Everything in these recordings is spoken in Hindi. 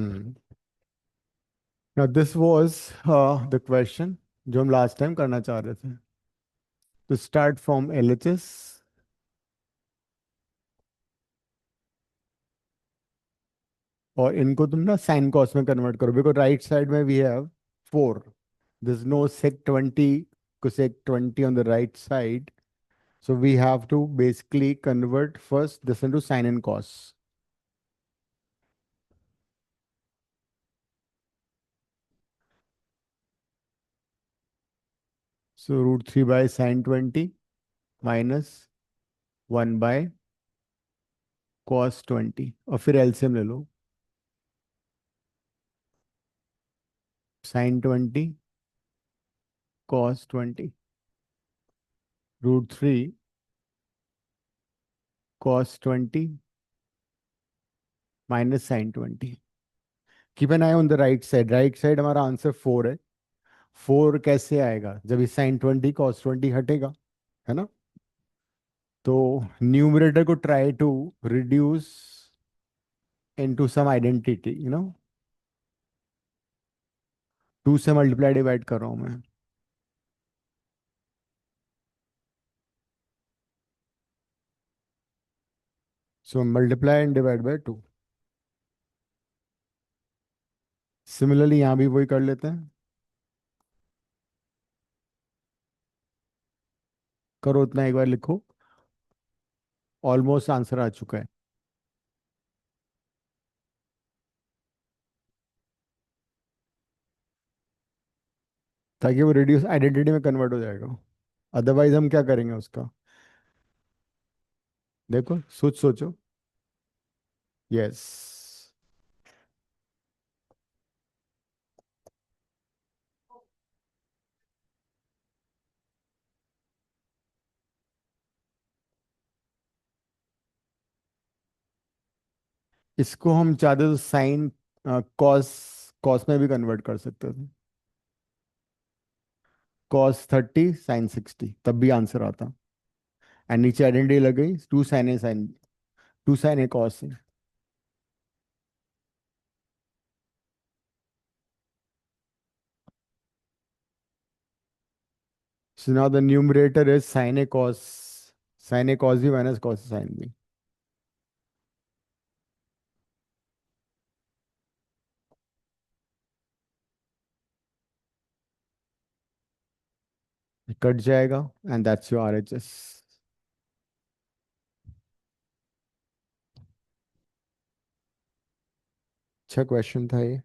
Hmm. Now this was the question जो हम लास्ट टाइम करना चाह रहे थे. To start from LHS, और इनको तुम ना साइन कॉस में कन्वर्ट करो, बिकॉज राइट साइड में we have 4. This no sec 20 cosec 20 on the right side, so we have to basically convert first this into sine and cos. So root 3 by sine 20 minus 1 by cos 20, और फिर एलसीएम ले लो. Sin 20 cos 20 root 3 cos 20 minus sin 20. Keep an I on the right side. Right side हमारा आंसर 4 है. 4 कैसे आएगा जब इस साइन 20 cos 20 हटेगा, है ना? तो न्यूमरेटर को try to reduce into some identity, 2 से मल्टीप्लाई डिवाइड कर रहा हूं मैं. So multiply and divide by 2. Similarly यहां भी वही कर लेते हैं. करो उतना, एक बार लिखो. ऑलमोस्ट आंसर आ चुका है. ताकि वो रिड्यूस आइडेंटिटी में कन्वर्ट हो जाएगा. अदरवाइज हम क्या करेंगे उसका? देखो, सोचो. यस. इसको हम चाहते तो साइन कॉस कॉस में भी कन्वर्ट कर सकते थे. कॉस 30 साइन 60, तब भी आंसर आता. एंड नीचे आइडेंटिटी लग गई, 2 sine A sine, 2 sine A cos है. So now the numerator is sine A cos. Sine A cos भी माइनस कॉस साइन भी. कट जाएगा. And that's your RHS. अच्छा क्वेश्चन था ये.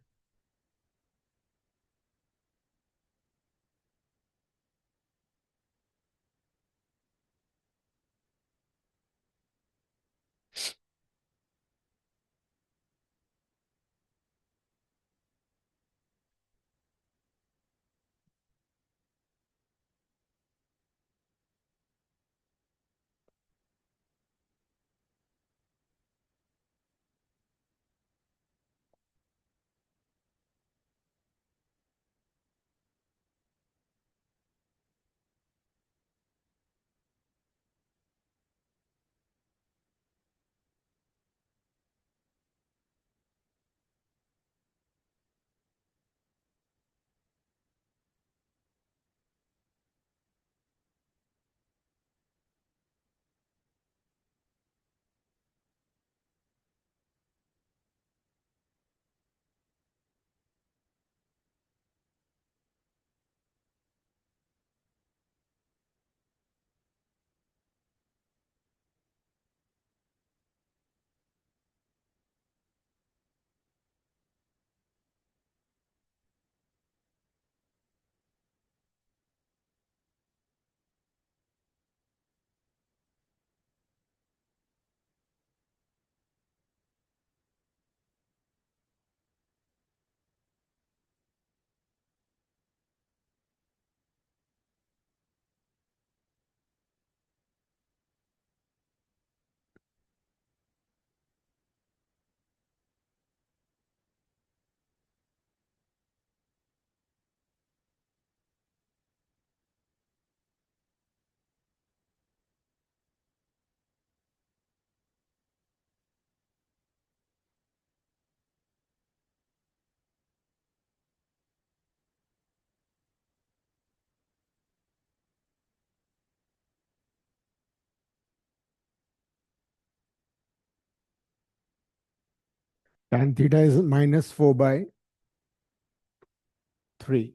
tan theta is -4/3।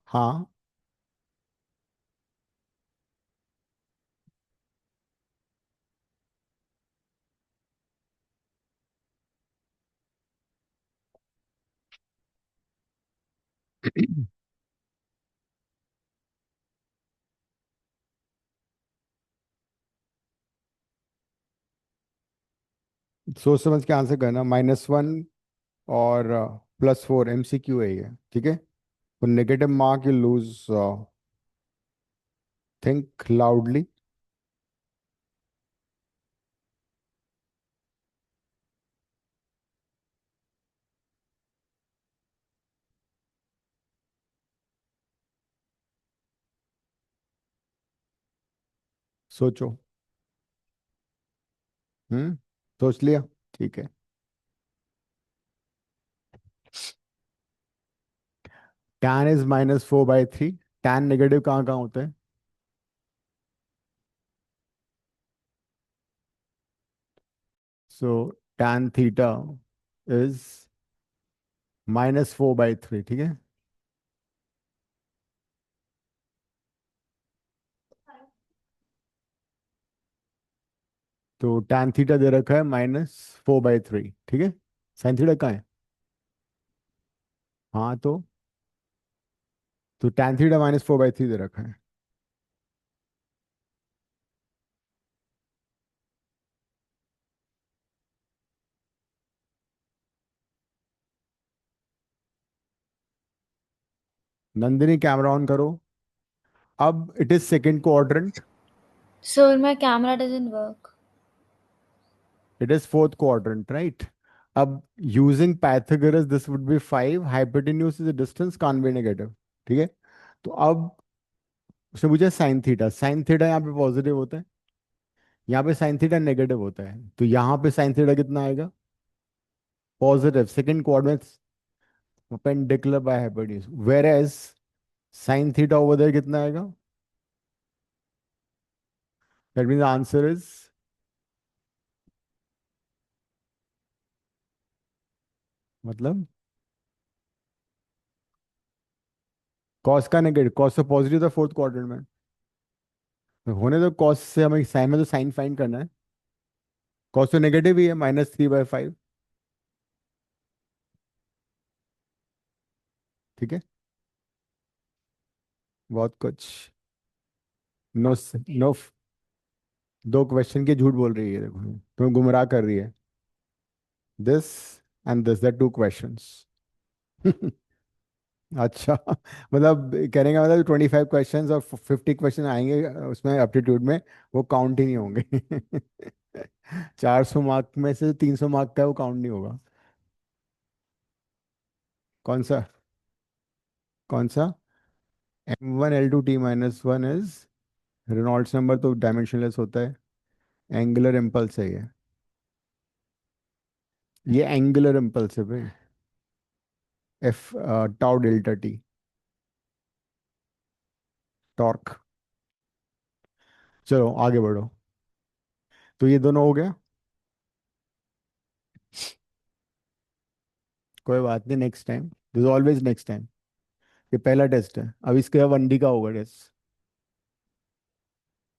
हाँ। सोच समझ के आंसर करना। -1 और +4 MCQ है ये, ठीक है। For negative mark you lose, think loudly। सोचो। हम्म। सोच लिया? ठीक है। tan is -4/3। tan नेगेटिव कहाँ कहाँ होते हैं? सो tan थीटा इज -4/3, ठीक है। तो tan थीटा दे रखा है -4/3, ठीक है। sin थीटा कहाँ है? हाँ, तो tan थीटा -4/3 दे रखा है। नंदिनी कैमरा ऑन करो। अब it is second quadrant. Sir, my camera doesn't work. It is fourth quadrant, right? अब using Pythagoras this would be 5, hypotenuse is a distance, can't be negative, ठीक है। तो अब उसने पूछा साइन थीटा यहाँ पे पॉजिटिव होता है, यहाँ पे साइन थीटा नेगेटिव होता है, तो यहाँ पे साइन थीटा कितना आएगा? Positive, second quadrant, perpendicular by hypotenuse, where as sine theta over there कितना आएगा? दैट मीन आंसर इज, मतलब कॉस का नेगेटिव, कॉस तो पॉजिटिव था फोर्थ क्वाड्रेंट में। तो होने दो, कॉस से हमें साइन में तो साइन फाइंड करना है। कॉस तो नेगेटिव ही है, -3/5, ठीक है। बहुत कुछ। नो नो, दो क्वेश्चन के झूठ बोल रही है, देखो तुम्हें गुमराह कर रही है। This and this, the two questions. अच्छा, मतलब कहने का मतलब 25 क्वेश्चंस और 50 क्वेश्चन आएंगे उसमें एप्टीट्यूड में, वो काउंट ही नहीं होंगे। 400 मार्क में से 300 मार्क का वो काउंट नहीं होगा। कौन सा? कौन सा? M1L2T-1 इज रेनॉल्ड्स नंबर, तो डायमेंशनलेस होता है। एंगुलर इम्पल्स है ये एंगुलर इम्पल्स है भाई। F, tau delta T, torque. चलो आगे बढ़ो। तो ये दोनों हो गया। कोई बात नहीं, next time, this always next time. ये पहला टेस्ट है, अब इसके बाद 1D का होगा टेस्ट।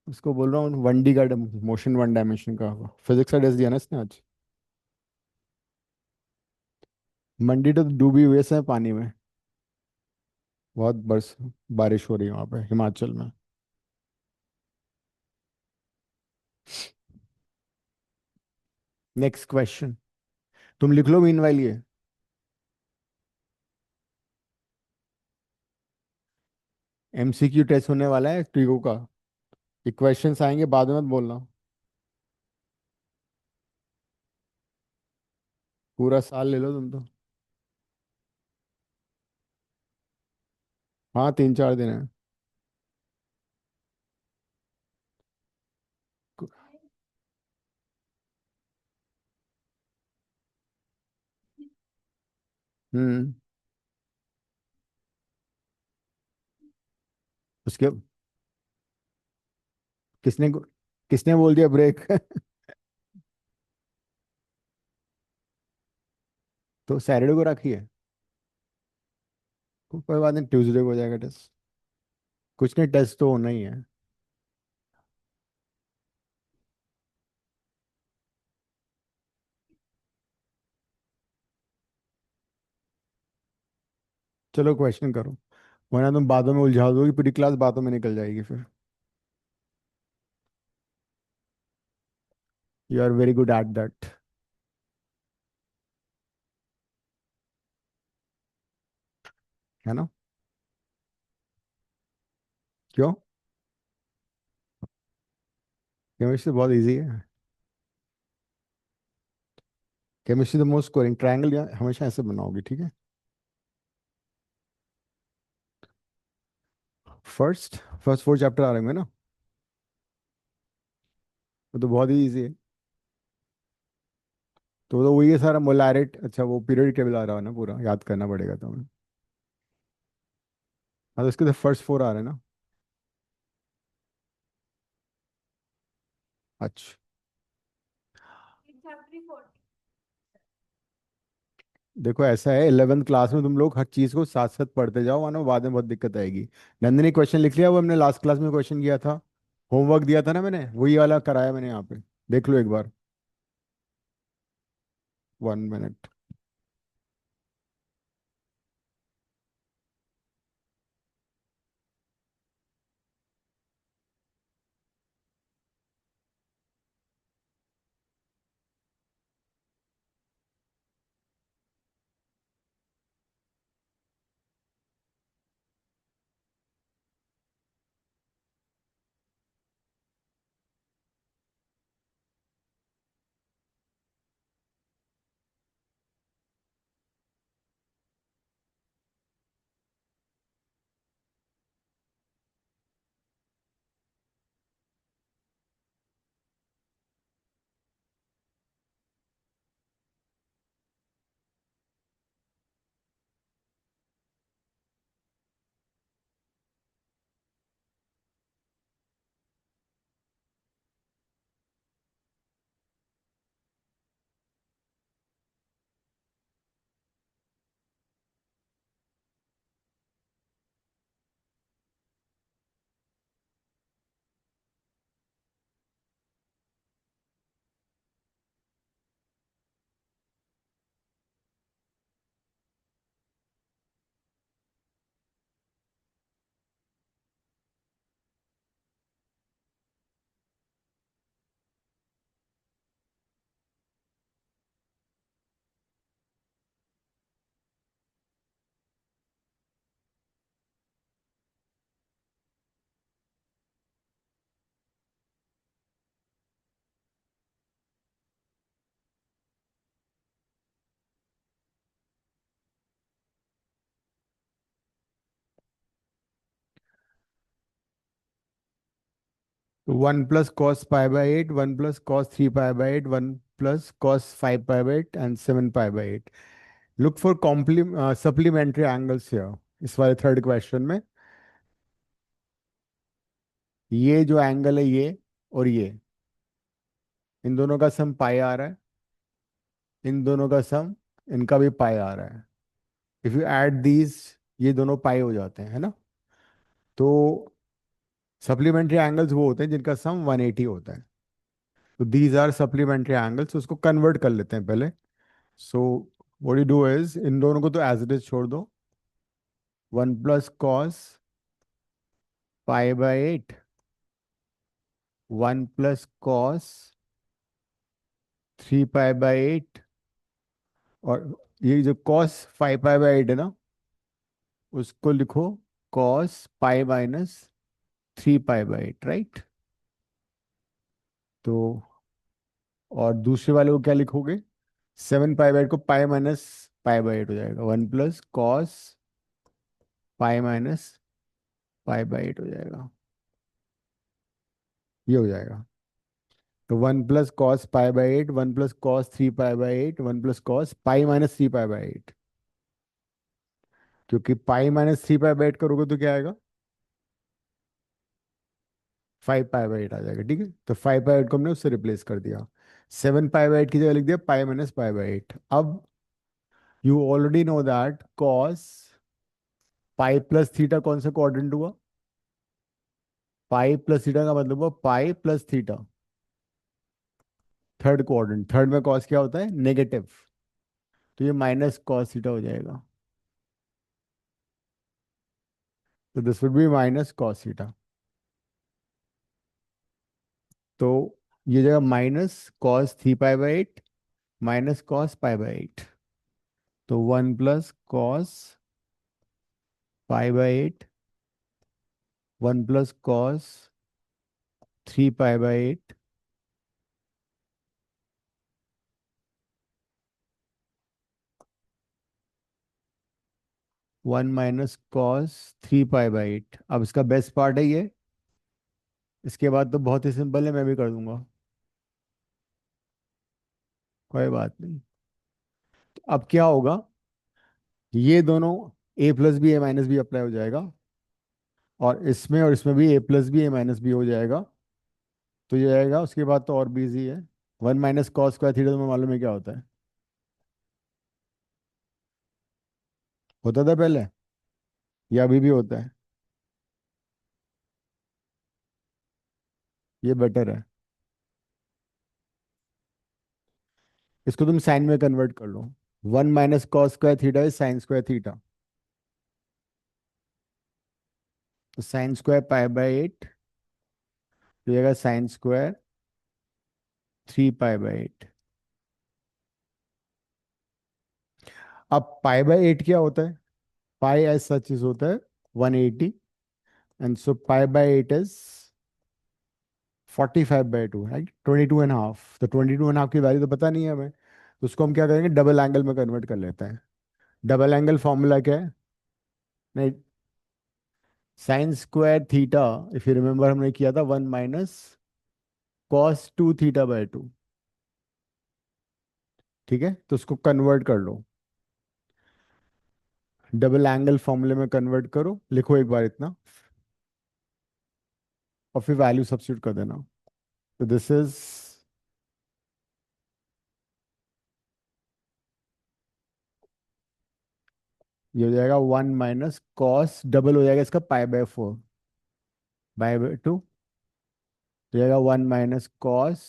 उसको बोल रहा हूँ 1D का, मोशन 1 डायमेंशन का होगा। फिजिक्स का टेस्ट दिया ना इसने आज। मंडी तो डूबी हुई है पानी में। बहुत बरस बारिश हो रही है वहाँ पे हिमाचल में। नेक्स्ट क्वेश्चन, तुम लिख लो मीनवाइल ये। MCQ टेस्ट होने वाला है ट्रिको का। ये क्वेश्चंस आएंगे, बाद में मत बोलना। पूरा साल ले लो तुम तो। हाँ, 3-4 दिन है। हम्म। उसके किसने किसने बोल दिया ब्रेक? तो सैटरडे को रखी है। तो कोई बात नहीं, ट्यूसडे को हो जाएगा टेस्ट। कुछ नहीं, टेस्ट तो होना ही है। चलो क्वेश्चन करो, वरना तुम बातों में उलझा दोगी, पूरी क्लास बातों में निकल जाएगी फिर। You are very good at that. है ना? क्यों? केमिस्ट्री बहुत इजी है। Chemistry the most scoring triangle, हमेशा ऐसे बनाओगी, ठीक है? फर्स्ट फर्स्ट 4 चैप्टर आ रहे होंगे ना? वो तो बहुत ही इजी है। तो वही है सारा मोलारिट, अच्छा वो पीरियड टेबल आ रहा है ना, पूरा याद करना पड़ेगा तुम्हें। हाँ, तो इसके तो फर्स्ट 4 आ रहे हैं ना। अच्छा। देखो ऐसा है, 11th क्लास में तुम लोग हर चीज को साथ साथ पढ़ते जाओ, वरना बाद में बहुत दिक्कत आएगी। नंदिनी क्वेश्चन लिख लिया, वो हमने लास्ट क्लास में क्वेश्चन किया था, होमवर्क दिया था ना मैंने, वही वाला कराया मैंने यहाँ पे। देख लो एक बार। 1 minute. 1 + cos π/8, 1 + cos 3π/8, 1 + cos 5π/8 and 7π/8। Look for supplementary angles here. इस वाले थर्ड क्वेश्चन में ये जो एंगल है ये और ये, इन दोनों का सम पाई आ रहा है, इन दोनों का सम, इनका भी पाई आ रहा है। इफ यू ऐड दीज, ये दोनों पाई हो जाते हैं, है ना? तो सप्लीमेंट्री एंगल्स वो होते हैं जिनका सम 180 होता है। तो दीज आर सप्लीमेंट्री एंगल्स, उसको कन्वर्ट कर लेते हैं पहले। So what you do is, इन दोनों को तो एज इट इज छोड़ दो। 1 + cos π/8, 1 + cos 3π/8, और ये जो cos 5π/8 है ना, उसको लिखो cos π - 3π/8, राइट? तो और दूसरे वाले को क्या लिखोगे? 7π/8 को π - π/8 हो जाएगा, 1 + cos π - π/8 हो जाएगा। ये हो जाएगा। तो 1 + cos π/8, 1 + cos 3π/8, 1 + cos π - 3π/8। क्योंकि π - 3π/8 करोगे तो क्या आएगा? 5π/8 आ जाएगा, ठीक है? तो 5π/8 को हमने उससे रिप्लेस कर दिया। 7π/8 की जगह लिख दिया π - π/8। अब you already know that cos pi plus theta कौन सा कोऑर्डिनेट हुआ? पाई प्लस थीटा का मतलब हुआ pi plus theta, third coordinate. Third में कॉस क्या होता है? नेगेटिव। तो ये माइनस कॉस थीटा हो जाएगा। तो this would be minus cos theta. तो ये जगह minus cos 3 pi by 8 minus cos pi by 8। तो 1 plus cos pi by 8, 1 plus cos 3 pi by 8, 1 minus cos 3 pi by 8। अब इसका बेस्ट पार्ट है ये। इसके बाद तो बहुत ही सिंपल है, मैं भी कर दूंगा, कोई बात नहीं। तो अब क्या होगा? ये दोनों ए प्लस बी ए माइनस बी अप्लाई हो जाएगा, और इसमें भी ए प्लस बी ए माइनस बी हो जाएगा। तो ये आएगा। उसके बाद तो और भी इजी है। 1 माइनस कॉस स्क्वायर थीटा तुम्हें मालूम है क्या होता है? होता था पहले, या अभी भी होता है? ये बेटर है। इसको तुम साइन में कन्वर्ट कर लो। 1 minus cos square theta is sine square theta. तो साइन स्क्वायर पाई बाई 8 तो ये साइन स्क्वायर 3 पाई बाई 8। अब पाई बाई 8 क्या होता है? पाई एज सच इज होता है 180, and so pi by 8 is 45/2, right? 22.5। तो 22.5 की वैल्यू तो पता नहीं है हमें, तो उसको हम क्या करेंगे? डबल एंगल में कन्वर्ट कर लेते हैं। डबल एंगल फॉर्मूला क्या है? नहीं, sine square theta, if you remember हमने किया था 1 माइनस कॉस 2 थीटा बाई 2। ठीक है, तो उसको कन्वर्ट कर लो, डबल एंगल फॉर्मूले में कन्वर्ट करो, लिखो एक बार इतना, और फिर वैल्यू सब्स्टिट्यूट कर देना। तो दिस इज, ये हो जाएगा 1 माइनस कॉस, डबल हो जाएगा इसका पाई बाई 4 बाई 2, हो जाएगा 1 minus cos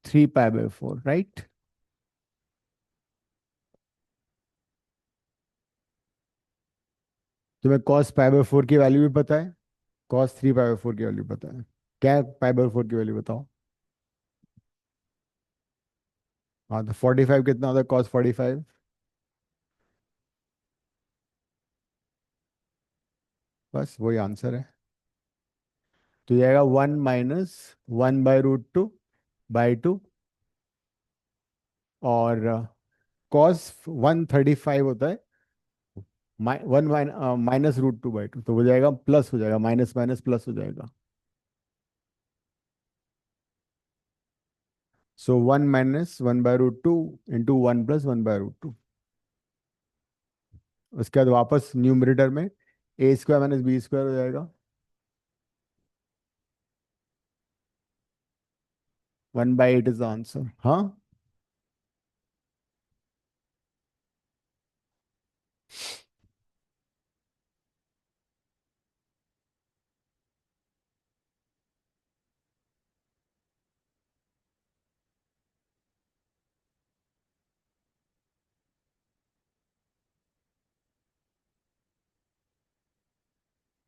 3 pi by 4, right? तुम्हें कॉस पाई बाई 4 की वैल्यू भी पता है, कॉस 3 पाई बाई 4 की वैल्यू पता है। क्या है पाई बाई 4 की वैल्यू बताओ? हाँ, तो 45 कितना होता है कॉस 45? बस वही आंसर है। तो ये आएगा 1 माइनस 1/√2/2, और cos 135 होता है 1 माइनस √2/2, तो हो जाएगा प्लस, हो जाएगा माइनस माइनस प्लस हो जाएगा। सो 1 - 1/√2 × 1 + 1/√2। उसके बाद वापस न्यूमरेटर में a² - b² हो जाएगा। 1/8 इज द आंसर। हाँ,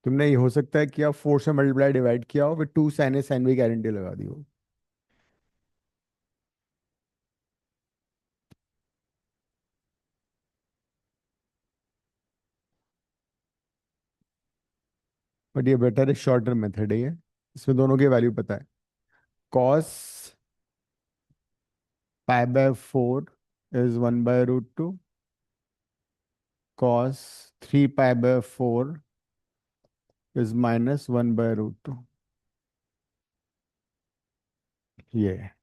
तुमने ये हो सकता है कि आप 4 से मल्टीप्लाई डिवाइड किया हो, फिर 2 sine A sine B guarantee लगा दी हो। बट ये बेटर है, शॉर्टर मेथड है ये। इसमें दोनों की वैल्यू पता है। Cos pi by 4 is 1/√2, cos 3 pi by 4 is -1/√2। ये है।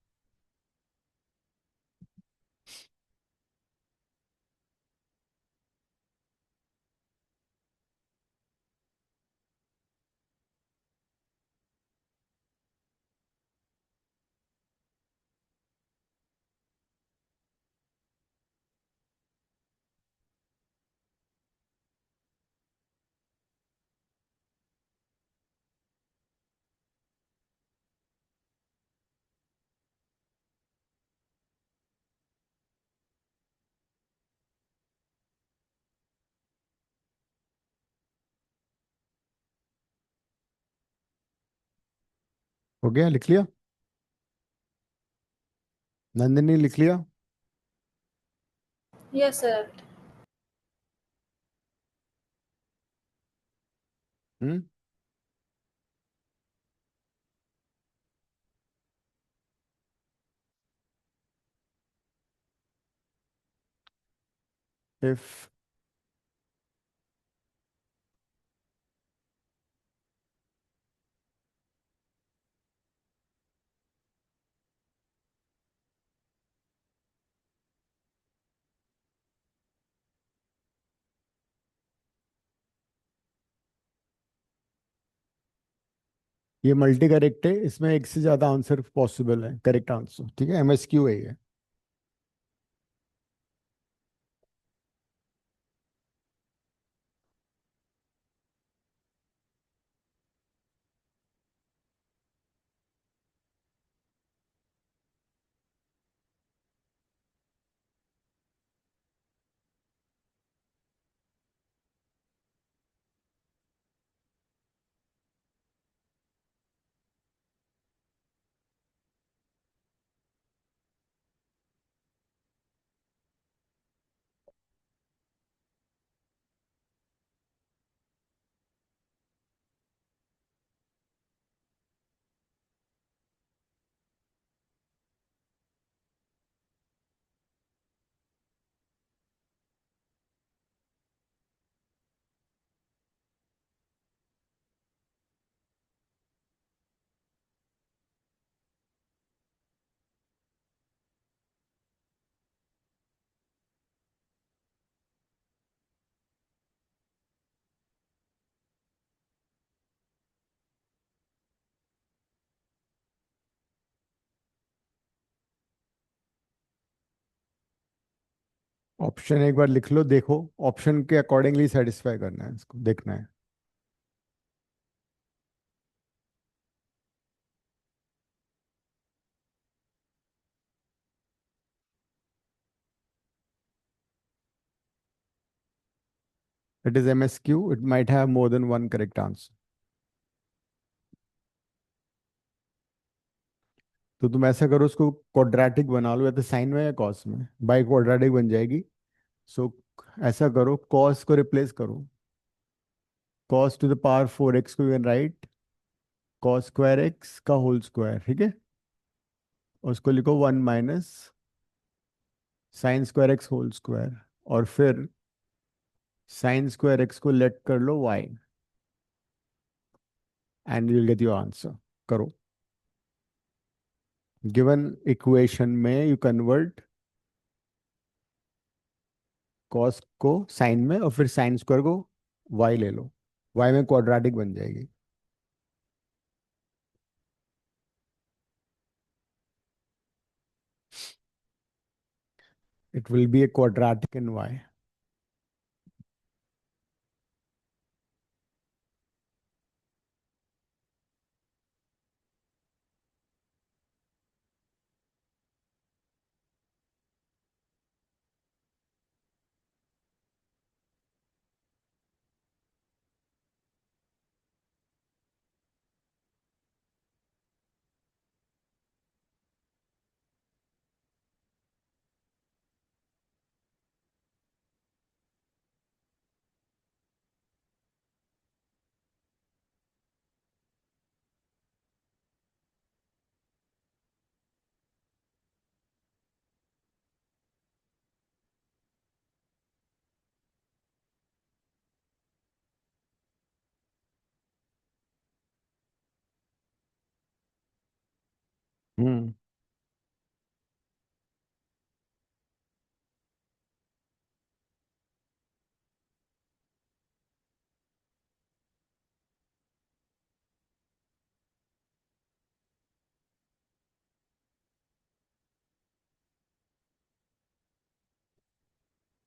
हो गया, लिख लिया? नंदिनी लिख लिया? Yes, sir. हम्म। इफ ये मल्टी करेक्ट है, इसमें एक से ज्यादा आंसर पॉसिबल है, करेक्ट आंसर, ठीक है, एमएसक्यू है ये। ऑप्शन एक बार लिख लो, देखो ऑप्शन के अकॉर्डिंगली सेटिस्फाई करना है, इसको देखना है। It is MSQ, it might have more than one correct answer. तो तुम ऐसा करो, उसको क्वाड्रेटिक बना लो, या तो साइन में या कॉस में, बाई क्वाड्रेटिक बन जाएगी। सो ऐसा करो, कॉस को रिप्लेस करो, cos two the power 4x को you can write cos square x का होल स्क्वायर, ठीक है। और उसको लिखो 1 - sine square x whole square, और फिर साइन स्क्वायर एक्स को लेट कर लो y, and you will get your answer. करो। गिवन इक्वेशन में यू कन्वर्ट कॉस को साइन में, और फिर साइन स्क्वायर को y ले लो, y में क्वाड्रेटिक बन जाएगी। It will B a quadratic in y। हम्म।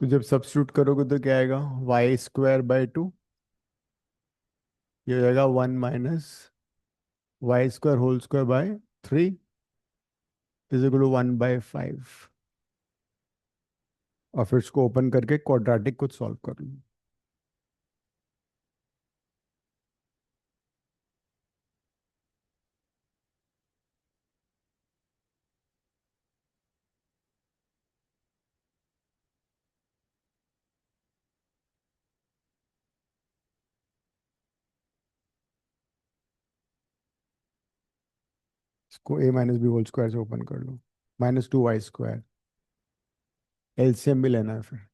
तो जब सब्स्टिट्यूट करोगे तो क्या आएगा, y² / 2, ये हो जाएगा 1 - y² whole square by 3 is equal to 1/5। और फिर इसको ओपन करके क्वाड्रेटिक को सॉल्व कर लो। इसको ए माइनस बी होल स्क्वायर से ओपन कर लो। -2y²। एलसीएम भी लेना है फिर।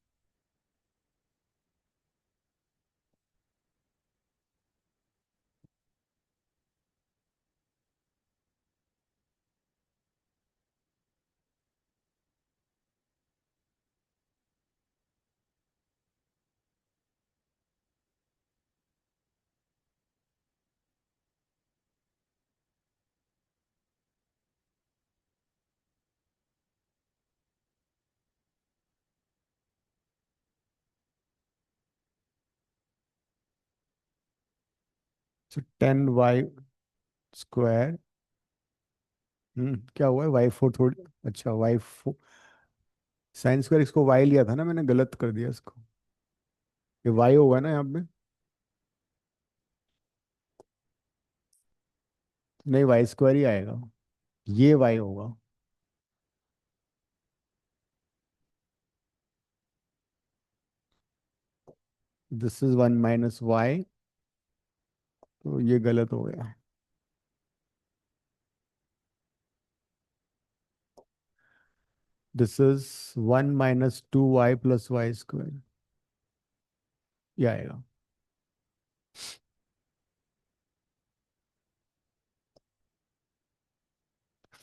तो 10y²। क्या हुआ है? y4 थोड़ी। अच्छा y4। साइन स्क्वायर, इसको y लिया था ना मैंने, गलत कर दिया इसको। ये y होगा ना यहाँ पे? नहीं, y² ही आएगा। ये y होगा। This is 1 - y। तो ये गलत हो गया। This is 1 - 2y + y²। ये आएगा।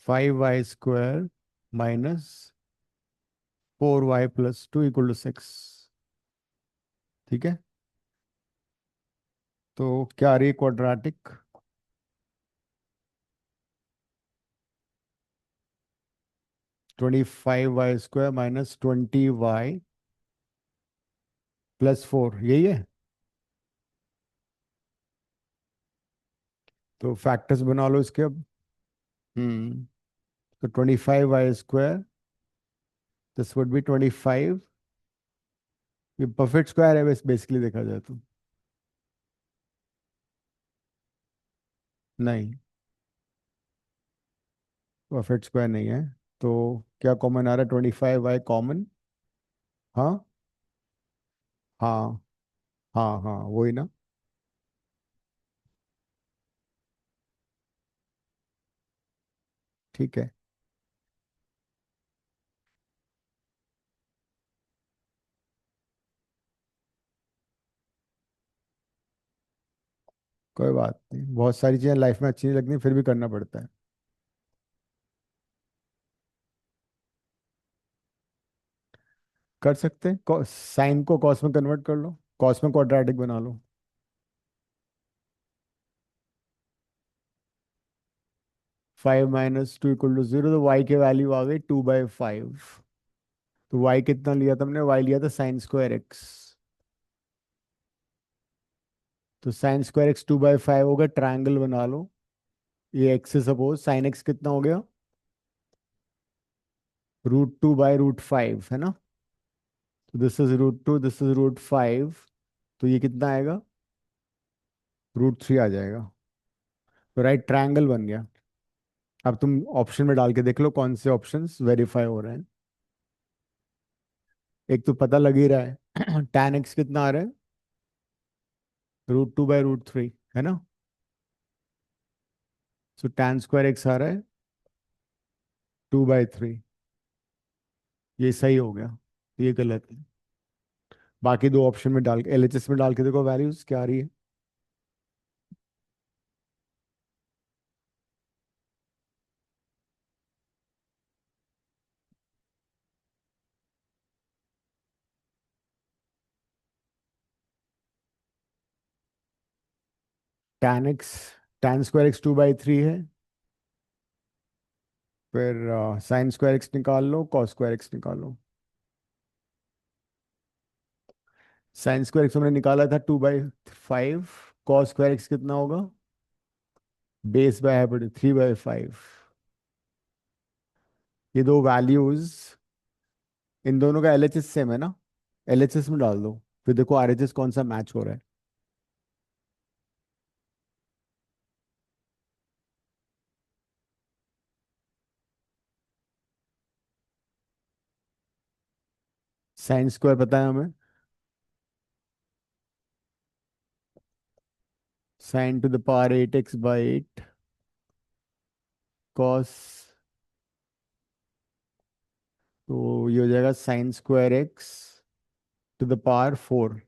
5y² -4y + 2 = 6। ठीक है। तो क्या आ रही है क्वाड्रेटिक? 25y² -20y + 4, यही है। तो फैक्टर्स बना लो इसके अब। हम्म। तो 25y², दिस वुड बी 25। ये परफेक्ट स्क्वायर है बस, बेसिकली देखा जाए तो। नहीं, परफेक्ट स्क्वायर नहीं है। तो क्या कॉमन आ रहा है? 25y common. हाँ, हाँ, हाँ, हाँ, वही ना। ठीक है। कोई बात नहीं, बहुत सारी चीजें लाइफ में अच्छी नहीं लगती, फिर भी करना पड़ता है। कर सकते हैं, साइन को कॉस में कन्वर्ट कर लो, कॉस में क्वाड्रेटिक बना लो। 5 - 2 = 0, तो y की वैल्यू आ गई 2/5। तो y कितना लिया था हमने? y लिया था sin²x। तो sin²x 2/5 होगा, ट्रायंगल बना लो। ये x से सपोज sin x कितना हो गया? √2/√5 है ना? तो दिस इज √2, दिस इज √5। तो ये कितना आएगा? √3 आ जाएगा। तो राइट ट्रायंगल बन गया। अब तुम ऑप्शन में डाल के देख लो कौन से ऑप्शंस वेरीफाई हो रहे हैं। एक तो पता लग ही रहा है tan x कितना आ रहा है? √2/√3 है ना? सो tan² x आ रहा है 2/3। ये सही हो गया, ये गलत है। बाकी दो ऑप्शन में डाल के, एलएचएस में डाल के देखो वैल्यूज क्या आ रही है। tan x, tan²x 2/3 है। फिर sin²x निकाल लो, cos²x निकालो। sin²x हमने निकाला था 2/5। cos²x कितना होगा? बेस बाय है 3/5। ये दो वैल्यूज, इन दोनों का एलएचएस सेम है ना? एलएचएस में डाल दो, फिर देखो आरएचएस कौन सा मैच हो रहा है। sin² पता है हमें। sin⁸ 8x/8। कॉस, तो ये हो जाएगा sine square x to the power 4,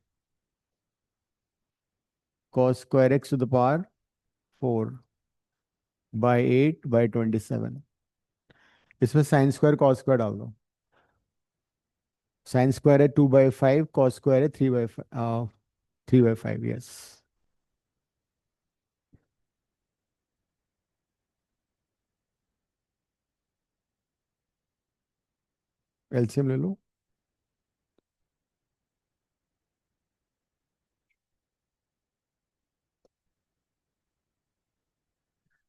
cos square x to the power 4 by 8/27। इसमें साइन स्क्वायर कॉस स्क्वायर डाल दो। साइन स्क्वायर है 2/5, कॉस स्क्वायर है 3/5, यस। एलसीएम ले लो।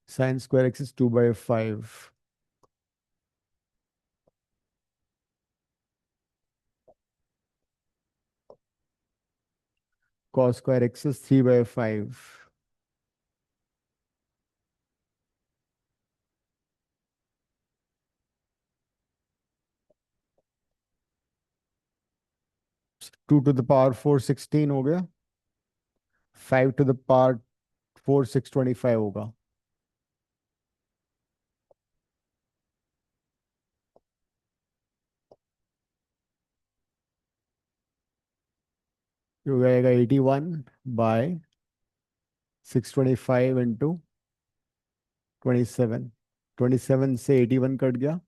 Sine square x is 2/5, cos square x is 3/5, 2 to the power 4 16 हो गया, 5 to the power 4 625 होगा। ये हो जाएगा 81/625 इंटू 27, 27 से 81 कट गया,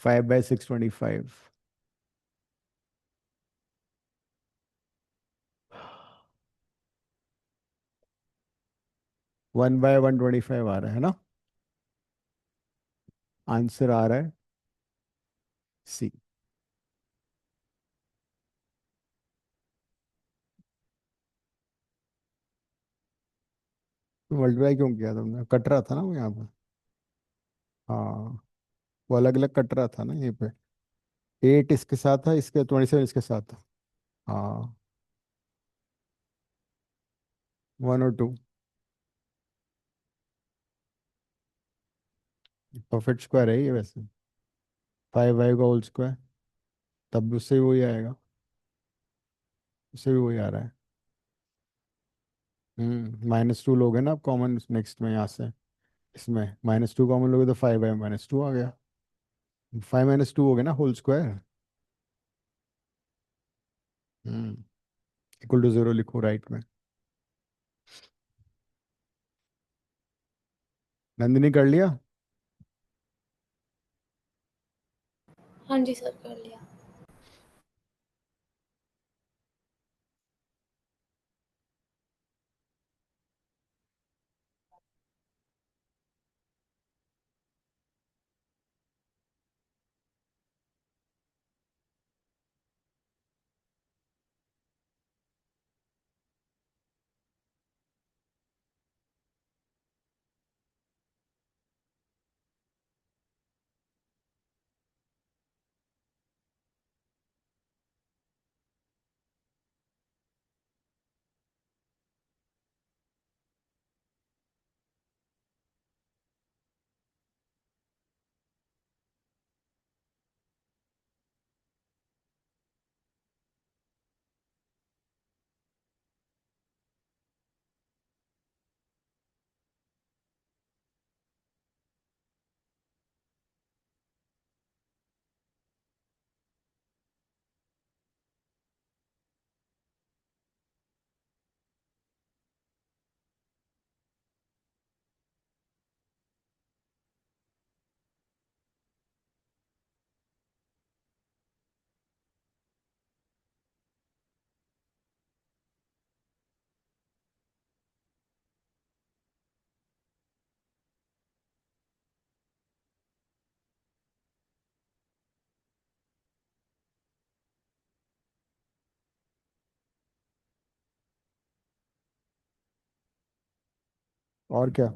5/625। 1/125 आ रहा है ना। आंसर आ रहा है सी। मल्टीप्लाई क्यों किया तुमने, कट रहा था ना वो यहाँ पे। हाँ, वो अलग अलग कट रहा था ना यहीं पे। 8 इसके साथ था, इसके 27 इसके साथ था। हाँ, 1 और 2। परफेक्ट स्क्वायर है ये वैसे। 5y का होल स्क्वायर, तब उससे भी वही आएगा। उससे भी वही आ रहा है। -2 लोगे ना आप कॉमन नेक्स्ट में यहाँ से। इसमें -2 कॉमन लोगे तो 5/-2 आ गया। 5-2 हो गया ना होल स्क्वायर। इक्वल टू 0 लिखो राइट में। नंदिनी कर लिया। हाँ जी सर, कर लिया। और क्या।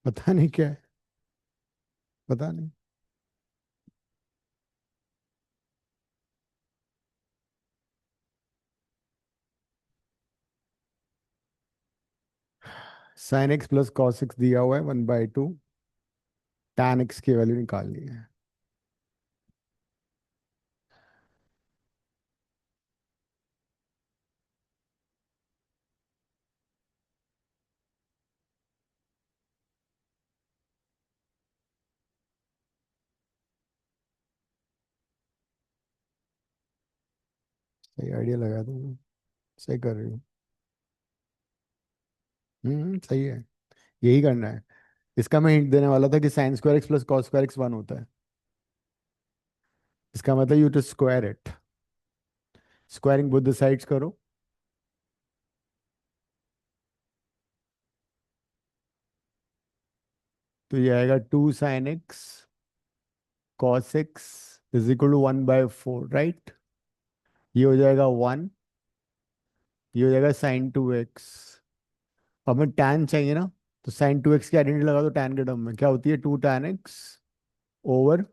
पता नहीं क्या है, पता नहीं। Sine x plus cos x दिया हुआ है 1/2, tan एक्स की वैल्यू निकालनी है। सही आइडिया लगा तुमने, सही कर रही हो। सही है, यही करना है। इसका मैं हिंट देने वाला था कि sine square x plus cos square x 1 होता है। इसका मतलब you to square it, squaring both the sides करो। तो ये आएगा 2 sin x cos x is equal to 1/4, right. ये हो जाएगा 1, ये हो जाएगा sin 2x। अब हमें tan चाहिए ना, तो sin 2x की आइडेंटिटी लगा दो tan के टर्म में, क्या होती है 2 tan x over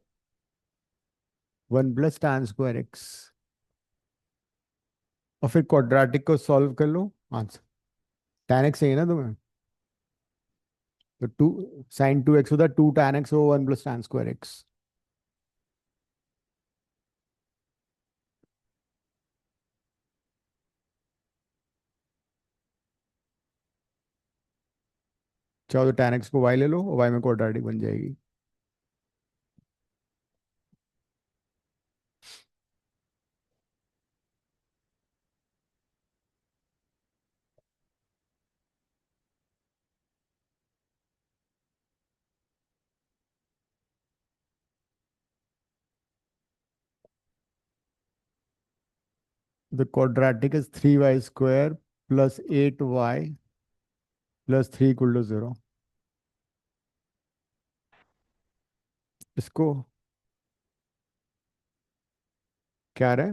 1 + tan² x। और फिर क्वाड्रेटिक को सॉल्व कर लो, आंसर। tan x चाहिए ना तुम्हें, तो 2 sin 2x होता है 2 tan x ओवर 1 + tan²x। चाहो तो tan x को y ले लो और y में क्वाड्रेटिक बन जाएगी। The quadratic is 3y² + 8y + 3 = 0। इसको क्या रहे,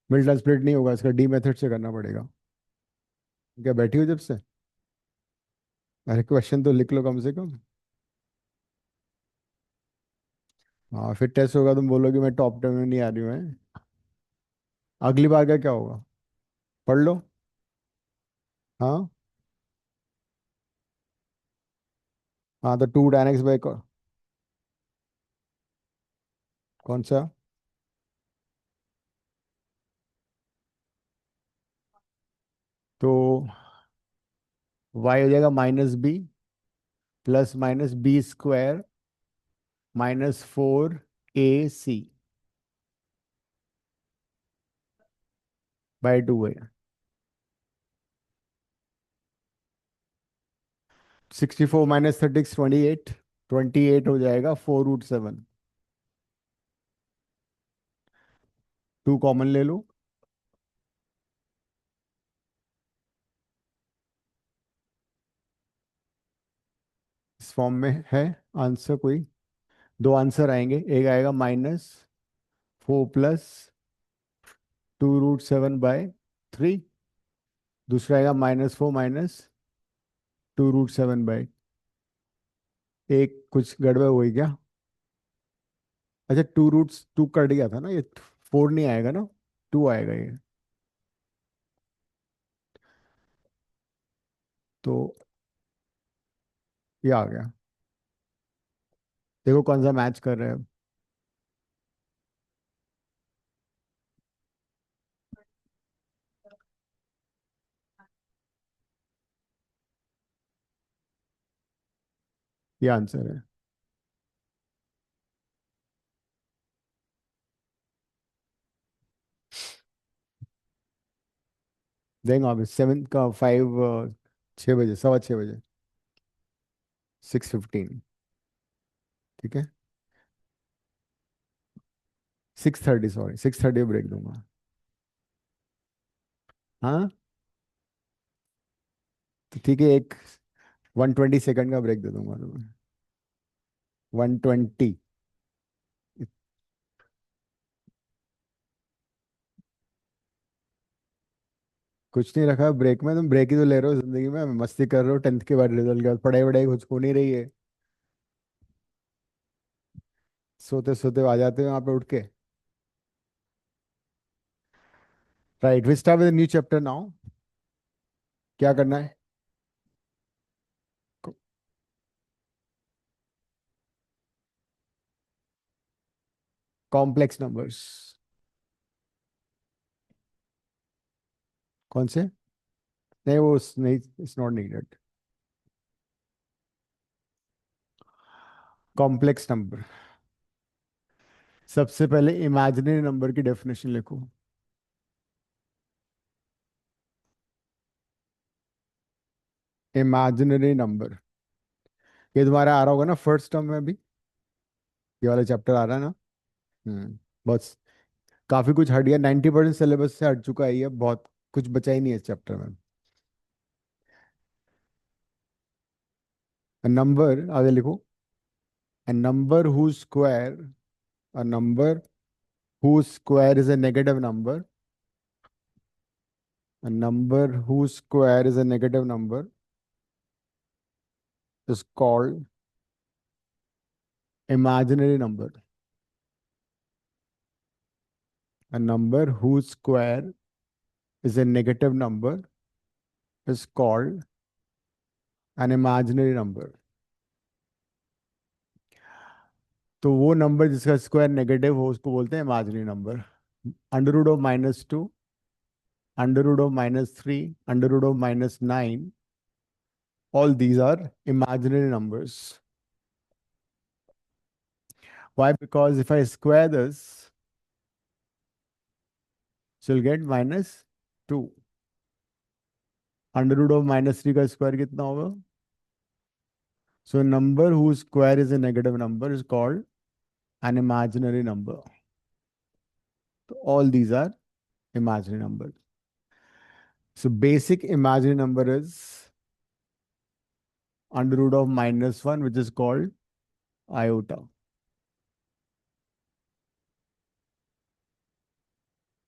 मिल्टन स्प्लिट नहीं होगा, इसका डी मेथड से करना पड़ेगा। क्या बैठी हो जब से? अरे क्वेश्चन तो लिख लो कम से कम। हाँ, फिर टेस्ट होगा तुम बोलोगे मैं टॉप 10 में नहीं आ रही हूँ, है? अगली बार का क्या होगा, पढ़ लो। हाँ। हाँ तो 2 tan x कौन सा? तो y हो जाएगा -b +-b² -4ac बाई 2 है। 64 - 36 28, 28 हो जाएगा 4√7। 2 कॉमन ले लो। इस फॉर्म में है आंसर कोई? दो आंसर आएंगे, एक आएगा -4 + 2√7/3, दूसरा आएगा -4 - 2√7/। एक कुछ गड़बड़ हुई क्या? अच्छा, 2√2 कट गया था ना, ये 4 नहीं आएगा ना, 2 आएगा ये। तो ये आ गया। देखो कौन सा मैच कर रहे हैं। ये आंसर है। देंगे अभी 7 का 5, 6 बजे, 6:15 बजे, 6:15। ठीक है, 6:30, सॉरी 6:30 ब्रेक दूंगा। हाँ तो ठीक है, एक 120 सेकंड का ब्रेक दे दूंगा तुम्हें। 120। कुछ नहीं रखा ब्रेक में, तुम ब्रेक ही तो ले रहे हो जिंदगी में, मस्ती कर रहे हो 10th के बाद, रिजल्ट के बाद पढ़ाई वढ़ाई कुछ हो नहीं रही है। सोते सोते आ जाते हो यहाँ पे उठ के। Right, we start with new chapter now. क्या करना है? Complex numbers. कौन से? नहीं वो नहीं, it's not needed. Complex number. सबसे पहले इमेजिनरी नंबर की डेफिनेशन लिखो। इमेजिनरी नंबर, ये तुम्हारा आ रहा होगा ना फर्स्ट टर्म में भी, ये वाला चैप्टर आ रहा है ना। बस काफी कुछ हट गया, 90% सिलेबस से हट चुका है ये, बहुत कुछ बचा ही नहीं है इस चैप्टर में। नंबर आगे लिखो। A number whose square, a number whose square is a negative number, a number whose square is a negative number is called imaginary number. A number whose square is a negative number is called an imaginary number. तो वो नंबर जिसका स्क्वायर नेगेटिव हो उसको बोलते हैं imaginary number. Under root of -2, under root of -3, under root of -9, all these are imaginary numbers. Why? Because if I square this, so you'll get -2। Under root of -3 का स्क्वायर कितना होगा? So number whose square is a negative number is called an imaginary number. So all these are imaginary numbers. So basic imaginary number is under root of -1, which is called iota.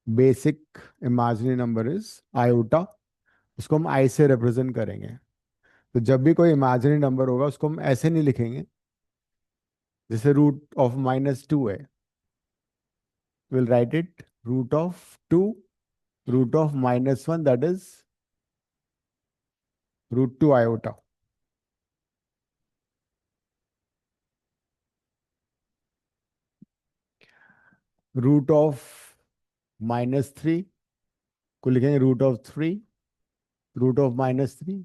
Basic imaginary number is iota. उसको हम आई से रिप्रेजेंट करेंगे। तो जब भी कोई इमेजिनरी नंबर होगा उसको हम ऐसे नहीं लिखेंगे, जैसे रूट ऑफ -2 है, will write it root of 2, root of -1, that is √2 iota. Root of -3 को लिखेंगे root of 3, root of -3,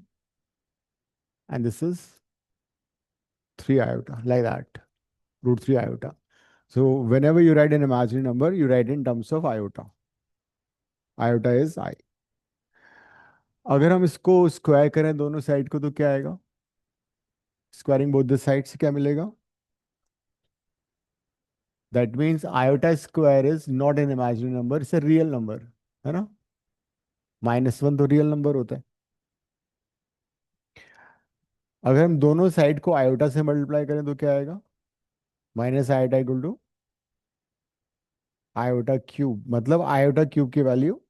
and this is 3 iota, like that, √3 iota. So whenever you write an imaginary number, you write in terms of iota. Iota is I. अगर हम इसको स्क्वायर करें दोनों साइड को तो क्या आएगा? स्क्वायरिंग बोथ द साइड से क्या मिलेगा? That means iota square is not an imaginary number, it's a real number, है ना। -1 तो रियल नंबर होता है। अगर हम दोनों साइड को आयोटा से मल्टीप्लाई करें तो क्या आएगा? -आयोटा = आयोटा क्यूब, मतलब आयोटा क्यूब की वैल्यू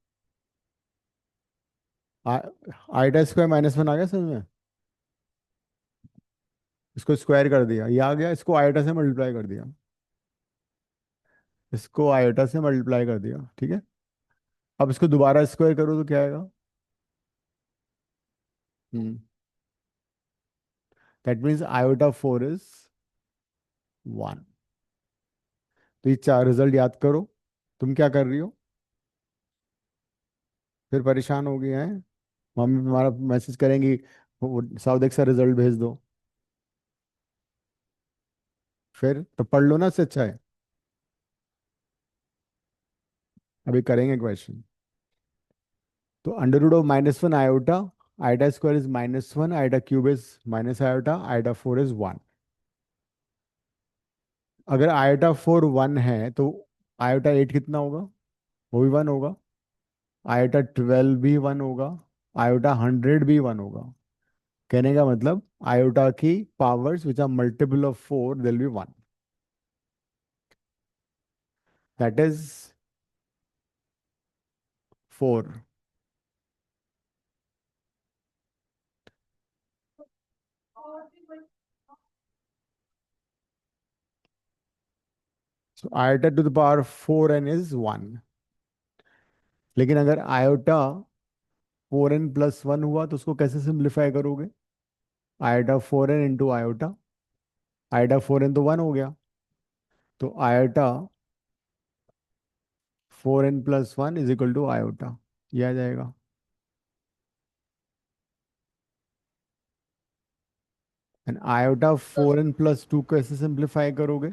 आयोटा स्क्वायर -1 आ गया समझ में। इसको स्क्वायर कर दिया, ये आ गया, इसको आयोटा से मल्टीप्लाई कर दिया, इसको आयोटा से मल्टीप्लाई कर दिया, ठीक है। अब इसको दोबारा स्क्वायर करो तो क्या आएगा? हम्म दैट मीन्स आयोटा 4 इज 1। तो ये 4 रिजल्ट याद करो। तुम क्या कर रही हो? फिर परेशान हो गए हैं, मम्मी तुम्हारा मैसेज करेंगी, साउदेक सा रिजल्ट भेज दो। फिर तो पढ़ लो ना, इससे अच्छा है। अभी करेंगे क्वेश्चन। तो under root of -1 iota, iota square is -1, iota cube is -iota, iota 4 is 1। अगर आयोटा 4 1 है तो आयोटा 8 कितना होगा? वो भी 1 होगा। आयोटा 12 भी 1 होगा। आयोटा 100 भी 1 होगा। कहने का मतलब आयोटा की powers which are multiple of 4 will be 1। That is 4। So iota to the power 4n is 1. लेकिन अगर आयोटा 4n+1 हुआ तो उसको कैसे सिंप्लीफाई करोगे? Iota 4n into iota, iota 4n तो 1 हो गया, तो iota 4n+1 is equal to iota, ये आ जाएगा। एंड आयोटा तो 4n+2 कैसे सिंप्लीफाई करोगे?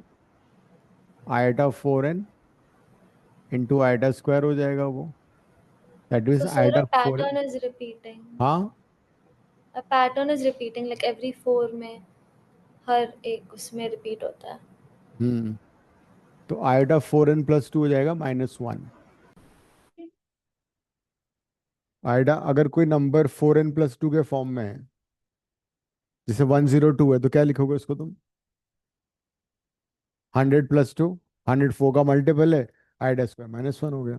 Iota 4n into iota square हो जाएगा वो, that means so sir, a iota 4n। pattern is repeating. हाँ। A pattern is repeating like every 4 में हर एक उसमें रिपीट होता है. हम्म। तो आयोटा 4n+2 हो जाएगा -1। आयोटा अगर कोई नंबर 4n+2 के फॉर्म में है, जैसे 102 है, तो क्या लिखोगे उसको तुम? 100+2, 104 का मल्टीपल है, आयोटा स्क्वायर -1 हो गया।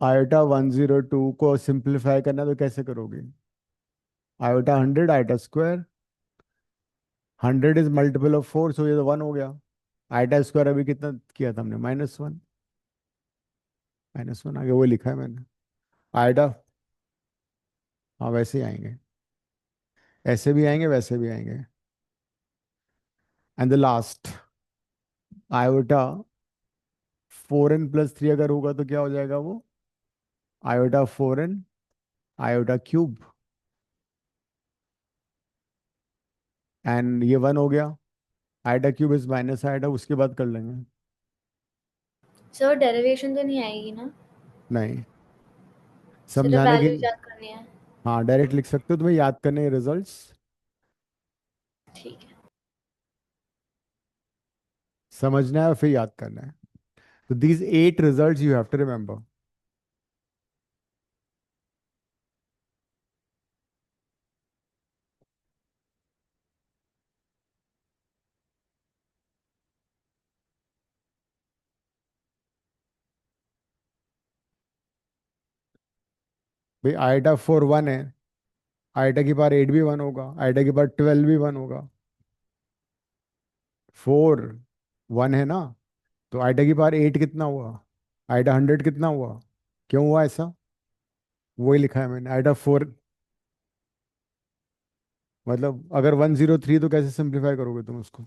आयोटा 102 को सिंप्लीफाई करना तो कैसे करोगे? Iota 100 iota square, 100 is multiple of 4, सो ये तो 1 हो गया। आयोटा स्क्वायर अभी कितना किया था हमने? -1, -1 आगे वो लिखा है मैंने। आयोटा, हाँ वैसे ही आएंगे, ऐसे भी आएंगे वैसे भी आएंगे। And the last, iota 4n+3 अगर होगा तो क्या हो जाएगा वो? Iota 4n iota cube, and ये 1 हो गया। Iota cube is minus iota, उसके बाद कर लेंगे। सर डेरिवेशन तो नहीं आएगी ना? नहीं, सिर्फ समझाने के। वैल्यू याद करनी है. हाँ डायरेक्ट लिख सकते हो, तुम्हें याद करने रिजल्ट्स, ठीक है. समझना है और फिर याद करना है। तो these 8 results you have to remember. भाई आयोटा 4 1 है, आयोटा की पावर 8 भी 1 होगा, आयोटा की पावर 12 भी 1 होगा। 4 1 है ना, तो आयोटा की पावर 8 कितना हुआ? आयोटा 100 कितना हुआ? क्यों हुआ ऐसा? वही लिखा है मैंने, आयोटा 4। मतलब अगर 103 तो कैसे सिंप्लीफाई करोगे तुम उसको?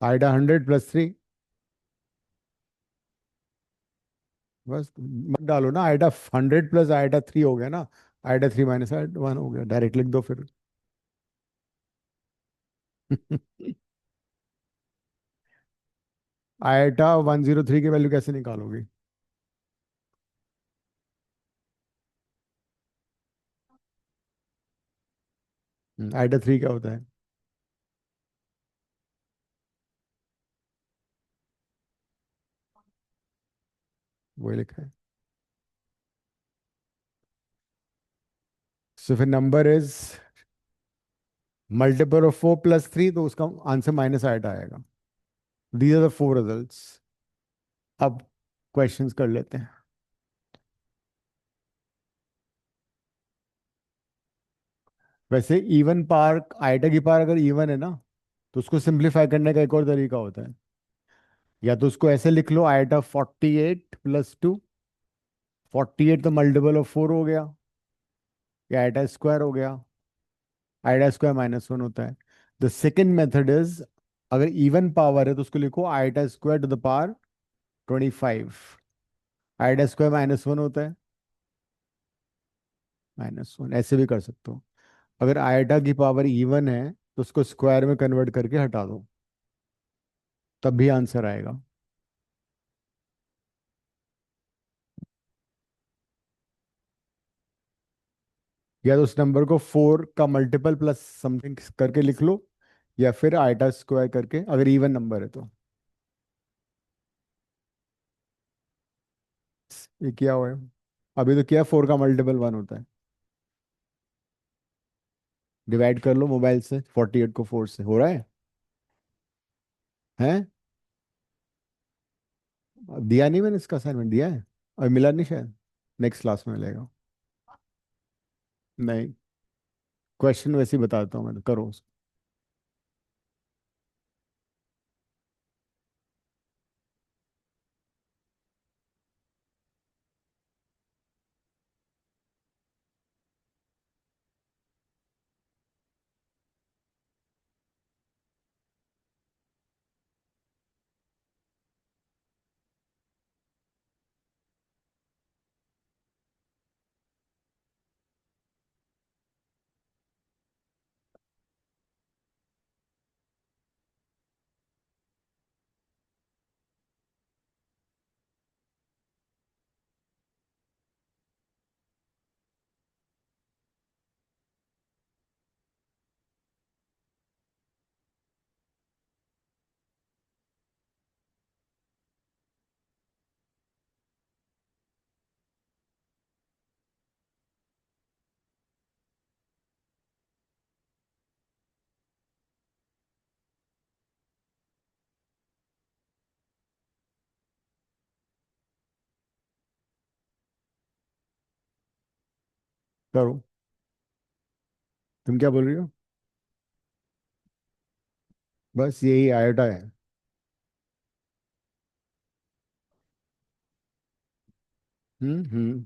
आयोटा 100+3, बस मत डालो ना, आयोटा 100 प्लस आयोटा 3 हो गया ना, आयोटा 3 माइनस आयोटा 1 हो गया, डायरेक्ट लिख दो फिर। आयोटा 103 की वैल्यू कैसे निकालोगे? आयोटा 3 क्या होता है? वही लिखा है। सो फिर नंबर इज मल्टीपल ऑफ 4+3, तो उसका आंसर माइनस आयोटा आएगा। These are the 4 results. अब क्वेश्चंस कर लेते हैं। वैसे इवन पावर, आयोटा की पावर अगर इवन है ना, तो उसको सिंप्लीफाई करने का एक और तरीका होता है। या तो उसको ऐसे लिख लो, आयोटा 48+2, 48 तो मल्टीपल ऑफ 4 हो गया, या आयोटा स्क्वायर हो गया, आयोटा स्क्वायर -1 होता है। द सेकेंड मेथड इज, अगर इवन पावर है तो उसको लिखो iota square to the power 25, iota square -1 होता है, -1 ऐसे भी कर सकते हो। अगर आयोटा की पावर इवन है तो उसको स्क्वायर में कन्वर्ट करके हटा दो, तब भी आंसर आएगा। या तो उस नंबर को 4 का मल्टीपल प्लस समथिंग करके लिख लो, या फिर आयोटा स्क्वायर करके, अगर इवन नंबर है तो। ये किया हुआ है अभी तो, किया 4 का मल्टीपल 1 होता है। डिवाइड कर लो मोबाइल से, 48 को 4 से हो रहा है। हैं? दिया नहीं मैंने, इसका असाइनमेंट दिया है, अभी मिला नहीं शायद, नेक्स्ट क्लास में मिलेगा। नहीं, क्वेश्चन वैसे ही बताता हूँ मैं, करो उसको। करो। तुम क्या बोल रही हो? बस यही आयोटा है। हम्म।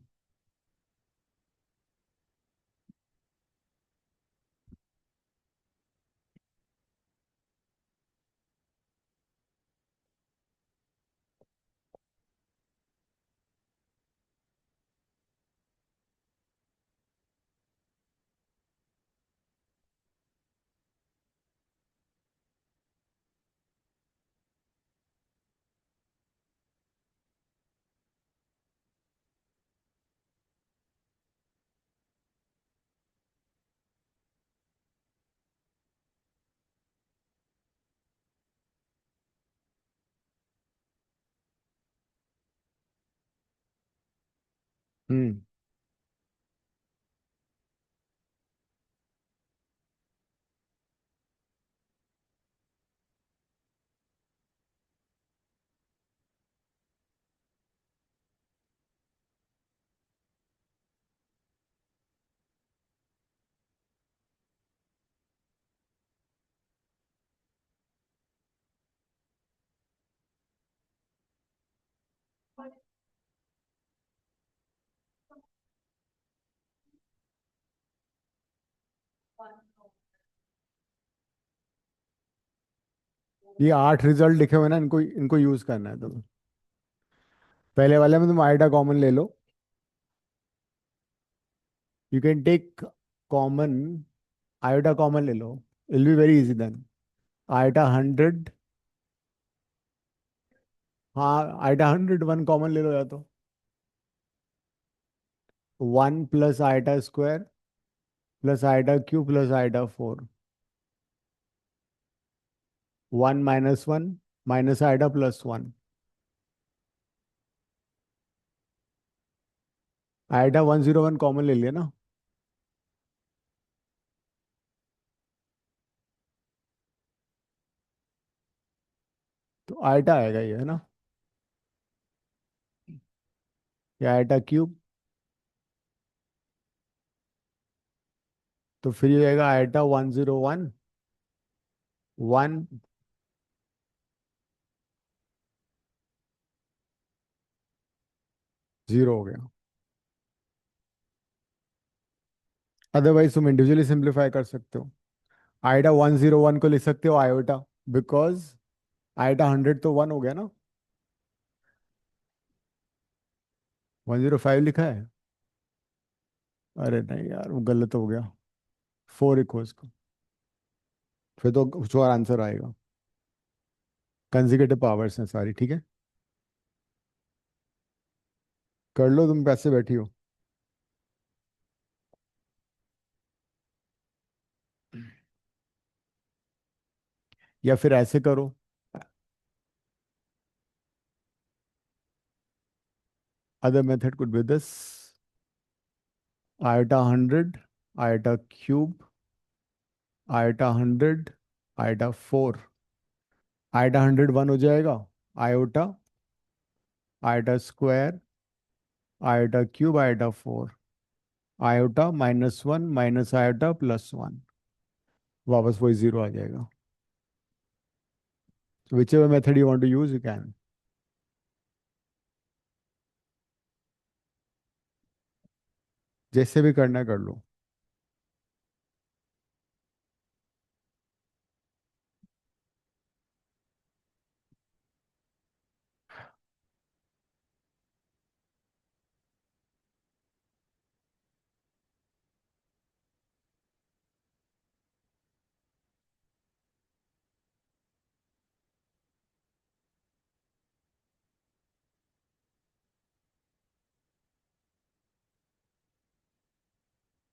हम्म। ये 8 रिजल्ट लिखे हुए ना, इनको इनको यूज करना है तुम्हें। पहले वाले में तुम आयोटा कॉमन ले लो। You can take common, iota common ले लो। It will be very easy then. Iota 100। हाँ, आयोटा 101 कॉमन ले लो या तो। 1 plus iota square plus iota cube plus iota 4। 1 - 1 minus iota +1। Iota 101 common ले लिया ना। तो आयोटा आएगा ये, है ना। ये आयोटा क्यूब। तो फिर ये आएगा आयोटा 101। 1 0 हो गया। अदरवाइज तुम इंडिविजुअली सिंप्लीफाई कर सकते हो। आयोटा 101 को लिख सकते हो आयोटा, बिकॉज आयोटा 100 तो 1 हो गया ना। 105 लिखा है। अरे नहीं यार, वो गलत हो गया। 4 लिखो इसको। फिर तो कुछ और आंसर आएगा। कंसेक्यूटिव पावर्स हैं सारी, ठीक है। कर लो, तुम पैसे बैठी हो। या फिर ऐसे करो। Other method could be this: iota 100, iota cube, iota 100, iota 4। Iota 101 हो जाएगा। Iota, iota square, iota cube, iota 4। Iota -1 minus iota +1, वापस वही जीरो आ जाएगा। Whichever method you want to use you can. जैसे भी करना है कर लो।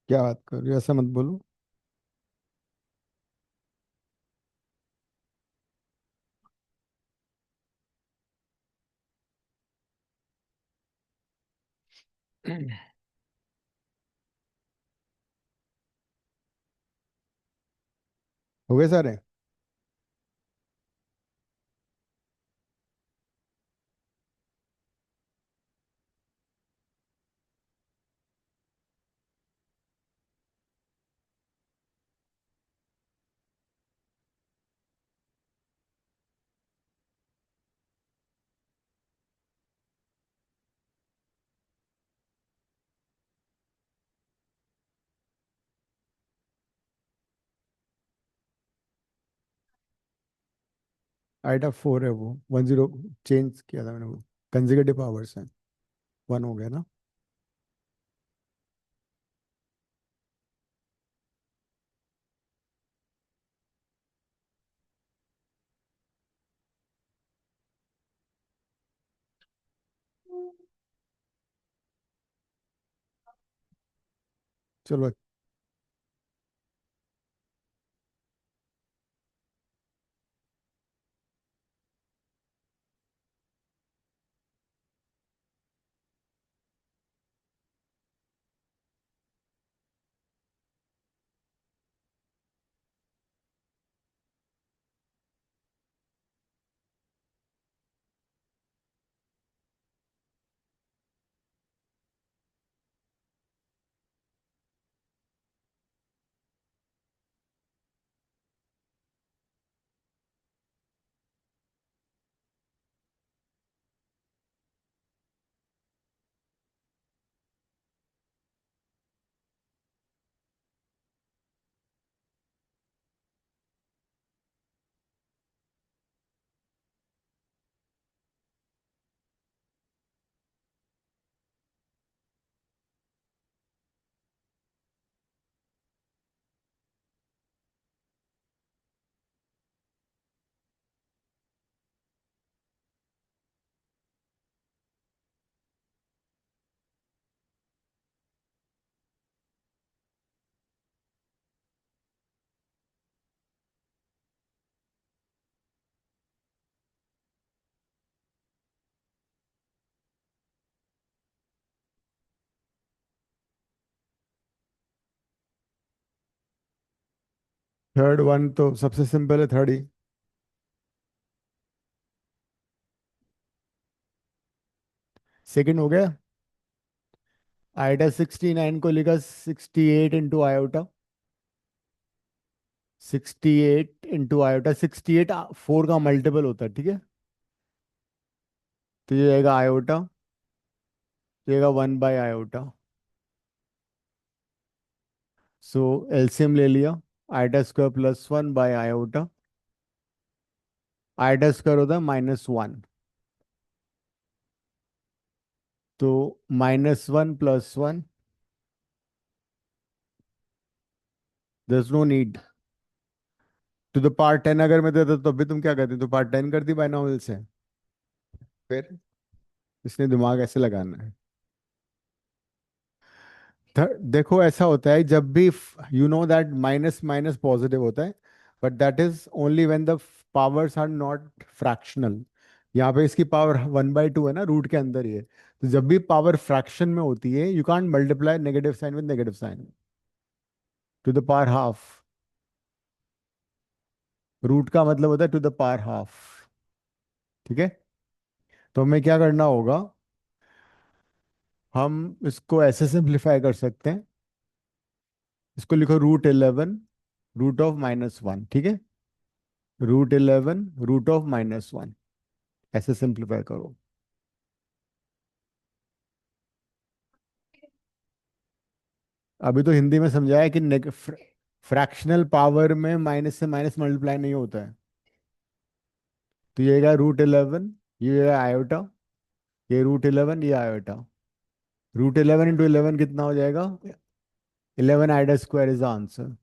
क्या बात कर रही हो, ऐसा मत बोलो। हो गए सारे। आइटा 4 है वो, 10 चेंज किया था मैंने वो। कंसेक्यूटिव पावर्स है, 1 हो गया ना। चलो। थर्ड वन तो सबसे सिंपल है, थर्ड ही। सेकंड हो गया। आयोटा 69 को लिखा 68 इंटू आयोटा। 68 इंटू आयोटा, 68 4 का मल्टीपल होता है, ठीक है। तो ये आएगा आयोटा, ये आएगा 1/आयोटा। सो एलसीएम ले लिया। आयोटा स्क्वायर +1/आयोटा। आयोटा स्क्वायर होता है -1। तो -1 +1, there is no need to the power 10। अगर मैं देता तो भी तुम क्या करते, तो पावर 10 करती बाइनोमियल से। फिर इसने दिमाग ऐसे लगाना है। देखो ऐसा होता है जब भी, you know that minus minus positive होता है, but that is only when the powers are not fractional. यहाँ पे इसकी पावर 1/2 है ना, रूट के अंदर ही है। तो जब भी पावर फ्रैक्शन में होती है, you can't multiply negative sign with negative sign, to the power half. Root का मतलब होता है टू द पावर हाफ, ठीक है। तो हमें क्या करना होगा, हम इसको ऐसे सिंप्लीफाई कर सकते हैं। इसको लिखो √11 √(-1), ठीक है। √11 √(-1), ऐसे सिंप्लीफाई करो। अभी तो हिंदी में समझाया कि फ्रैक्शनल पावर में माइनस से माइनस मल्टीप्लाई नहीं होता है। तो ये है √11, ये है आयोटा, ये √11, ये आयोटा। √11 × 11 कितना हो जाएगा? 11 i² इज द आंसर।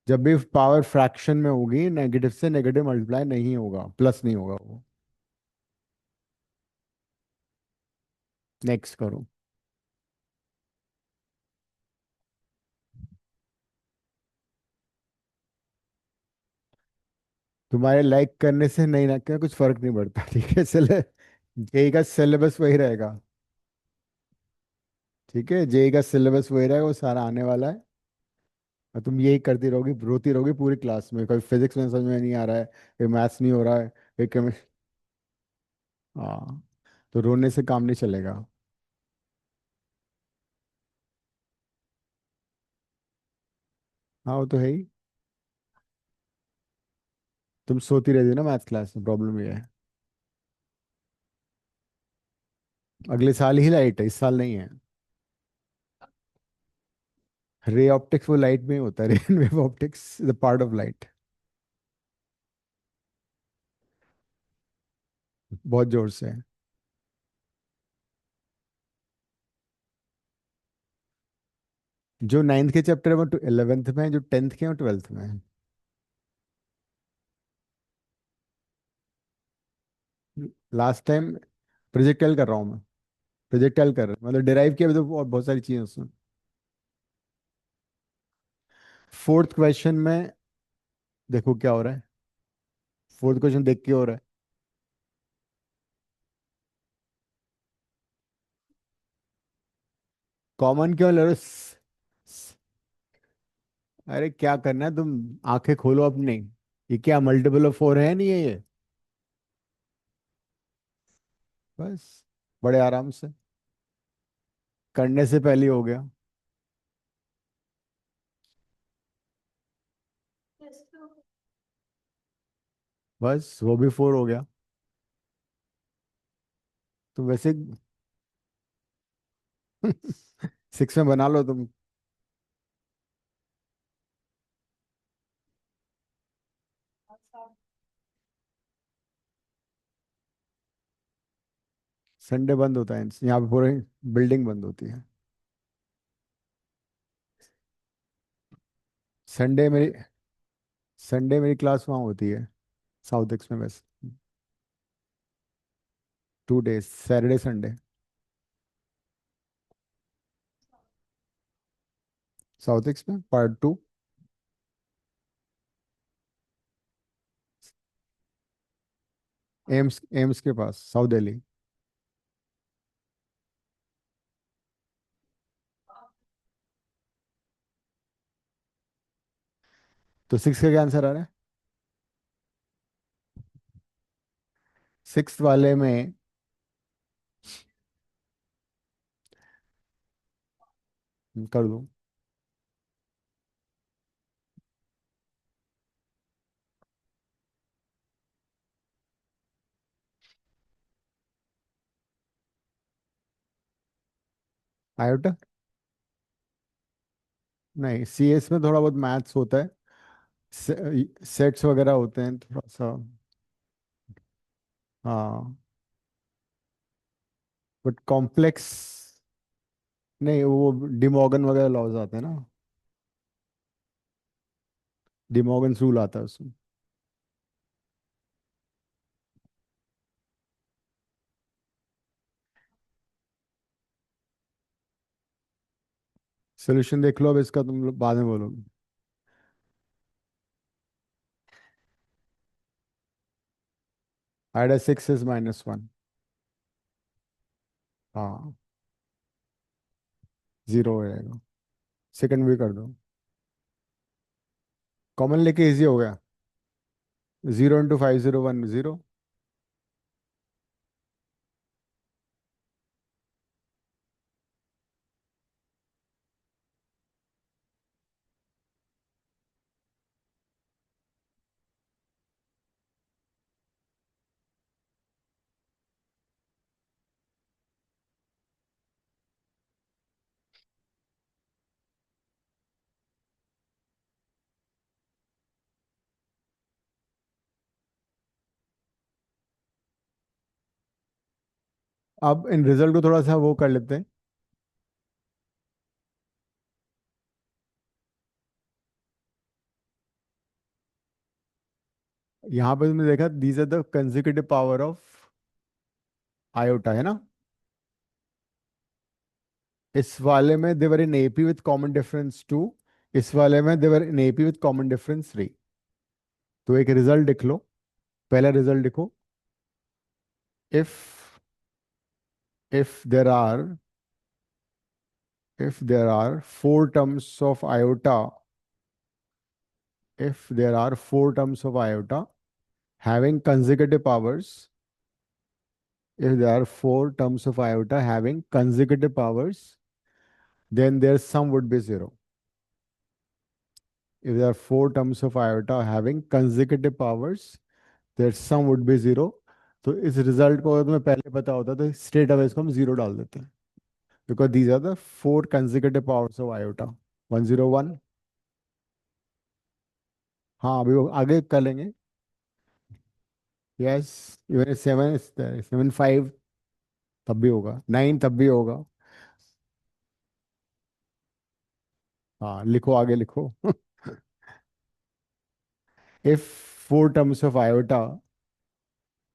जब भी पावर फ्रैक्शन में होगी, नेगेटिव से नेगेटिव मल्टीप्लाई नहीं होगा, प्लस नहीं होगा वो। नेक्स्ट करो। तुम्हारे लाइक करने से नहीं ना क्या कुछ फर्क नहीं पड़ता, ठीक है। जेई का सिलेबस वही रहेगा। ठीक है, जेई का सिलेबस वही रहेगा, वो सारा आने वाला है। और तुम यही करती रहोगी, रोती रहोगी पूरी क्लास में, कभी फिजिक्स में समझ में नहीं आ रहा है, कभी मैथ्स नहीं हो रहा है, कभी केमिस्ट्री। हाँ, तो रोने से काम नहीं चलेगा। हाँ, वो तो है ही। तुम सोती रहती हो ना मैथ्स क्लास में, प्रॉब्लम ये है। अगले साल ही लाइट है, इस साल नहीं है। रे ऑप्टिक्स वो लाइट में ही होता है, रे wave optics is a part of light. बहुत जोर से है। जो 9th के चैप्टर है वो 11th में है, जो 10th के हैं वो 12th में है। लास्ट टाइम प्रोजेक्टाइल कर रहा हूँ मैं। प्रोजेक्टाइल कर रहा हूँ, मतलब डिराइव किया भी तो, और बहुत सारी चीजें उसमें। फोर्थ क्वेश्चन में देखो क्या हो रहा है। फोर्थ क्वेश्चन देख के हो रहा है। कॉमन क्यों ले रहे हो? अरे क्या करना है, तुम आंखें खोलो अपनी। ये क्या मल्टीपल ऑफ 4 है नहीं है ये? बस, बड़े आराम से, करने से पहले ही हो गया। बस, वो भी 4 हो गया। तो वैसे 6 में बना लो तुम। संडे बंद होता है यहाँ पे, पूरी बिल्डिंग बंद होती है। संडे मेरी संडे मेरी क्लास वहाँ होती है, साउथ एक्स में बस। 2 days, Saturday Sunday. South x में पार्ट 2। एम्स एम्स के पास, साउथ दिल्ली। तो 6 का क्या आंसर आ रहा है? 6 वाले में कर दो। आयोटा। नहीं, सीएस में थोड़ा बहुत मैथ्स होता है, सेट्स वगैरह होते हैं थोड़ा सा। हाँ, बट कॉम्प्लेक्स नहीं, वो डिमॉर्गन वगैरह लॉज आते हैं ना। डिमॉर्गन रूल आता है उसमें। सोल्यूशन देख लो अब इसका, तुम लोग बाद में बोलोगे। i/6 is -1। हाँ, 0 हो जाएगा। सेकंड भी कर दो। कॉमन लेके इजी हो गया। 0 × 501, 0। अब इन रिजल्ट को थोड़ा सा वो कर लेते हैं। यहाँ पे तुमने देखा these are the consecutive power of iota, है ना। इस वाले में they're in AP with common difference 2, इस वाले में they're in AP with common difference 3। तो एक रिजल्ट लिख लो। पहला रिजल्ट लिखो, if if there are if there are four terms of iota, if there are four terms of iota having consecutive powers, if there are four terms of iota having consecutive powers, then their sum would be zero. If there are four terms of iota having consecutive powers, their sum would be zero. तो इस रिजल्ट को अगर तुम्हें पहले पता होता तो स्ट्रेट अवे इसको हम जीरो डाल देते हैं, because these are the four consecutive powers of iota. 101। हाँ अभी वो आगे कर लेंगे। यस, इवन 7, 7 5 तब भी होगा, 9 तब भी होगा। हाँ लिखो, आगे लिखो। If four terms of iota,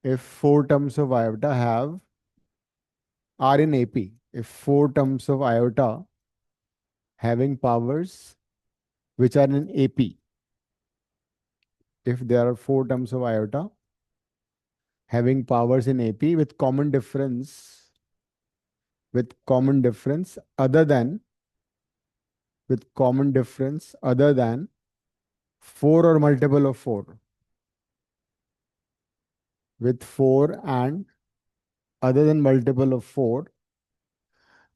if four terms of iota have are in AP, if four terms of iota having powers which are in AP, if there are four terms of iota having powers in AP with common difference other than with common difference other than 4 or multiple of 4, with 4 and other than multiple of 4,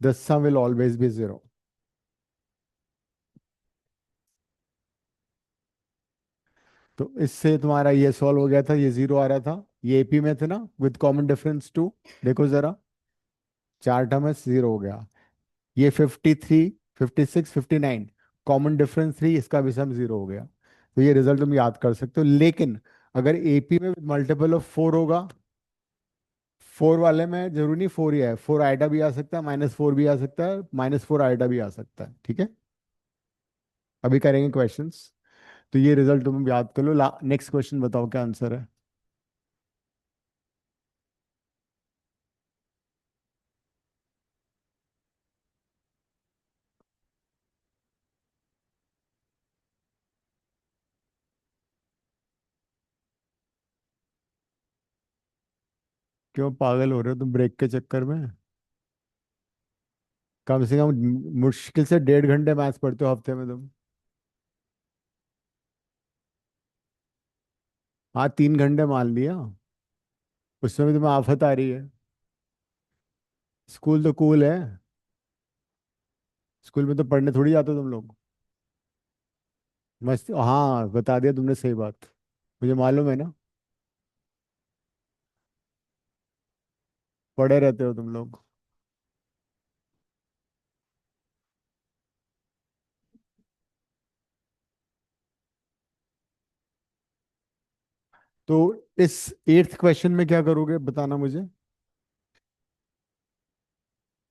the sum will always be 0. तो इससे तुम्हारा ये सॉल्व हो गया था, ये जीरो आ रहा था, ये एपी में थे ना विद कॉमन डिफरेंस 2। देखो जरा, चार टर्म है, जीरो हो गया। ये 53, 56, 59, कॉमन डिफरेंस 3, इसका भी सम जीरो हो गया। तो ये रिजल्ट तुम याद कर सकते हो। लेकिन अगर एपी में मल्टीपल ऑफ 4 होगा, 4 वाले में जरूरी नहीं 4 ही है, 4 आइटा भी आ सकता है, -4 भी आ सकता है, -4 आइटा भी आ सकता है, ठीक है। अभी करेंगे क्वेश्चंस। तो ये रिजल्ट तुम याद कर लो। नेक्स्ट क्वेश्चन बताओ क्या आंसर है। क्यों पागल हो रहे हो तुम ब्रेक के चक्कर में। कम से कम मुश्किल से 1.5 घंटे मैथ्स पढ़ते हो हफ्ते में तुम। हाँ 3 घंटे मान लिया, उसमें भी तुम्हें आफत आ रही है। स्कूल तो कूल है, स्कूल में तो पढ़ने थोड़ी जाते हो तुम लोग। मस्त, हाँ बता दिया तुमने सही बात, मुझे मालूम है ना। पढ़े रहते हो तुम लोग। तो इस 8th क्वेश्चन में क्या करोगे बताना मुझे।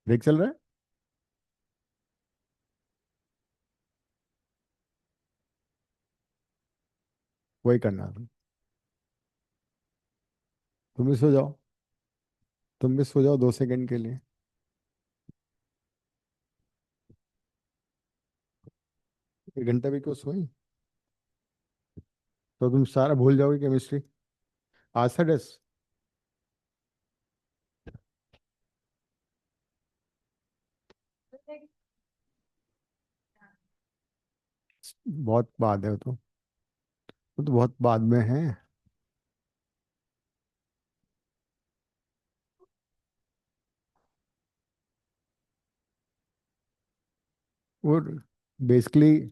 ब्रेक चल रहा है। वही करना है। तुम भी सो जाओ, तुम भी सो जाओ 2 सेकंड के लिए। 1 घंटा भी क्यों सोई। तो तुम सारा भूल जाओगे केमिस्ट्री। आज था टेस्ट। बहुत बाद है वो तो बहुत बाद में है। और बेसिकली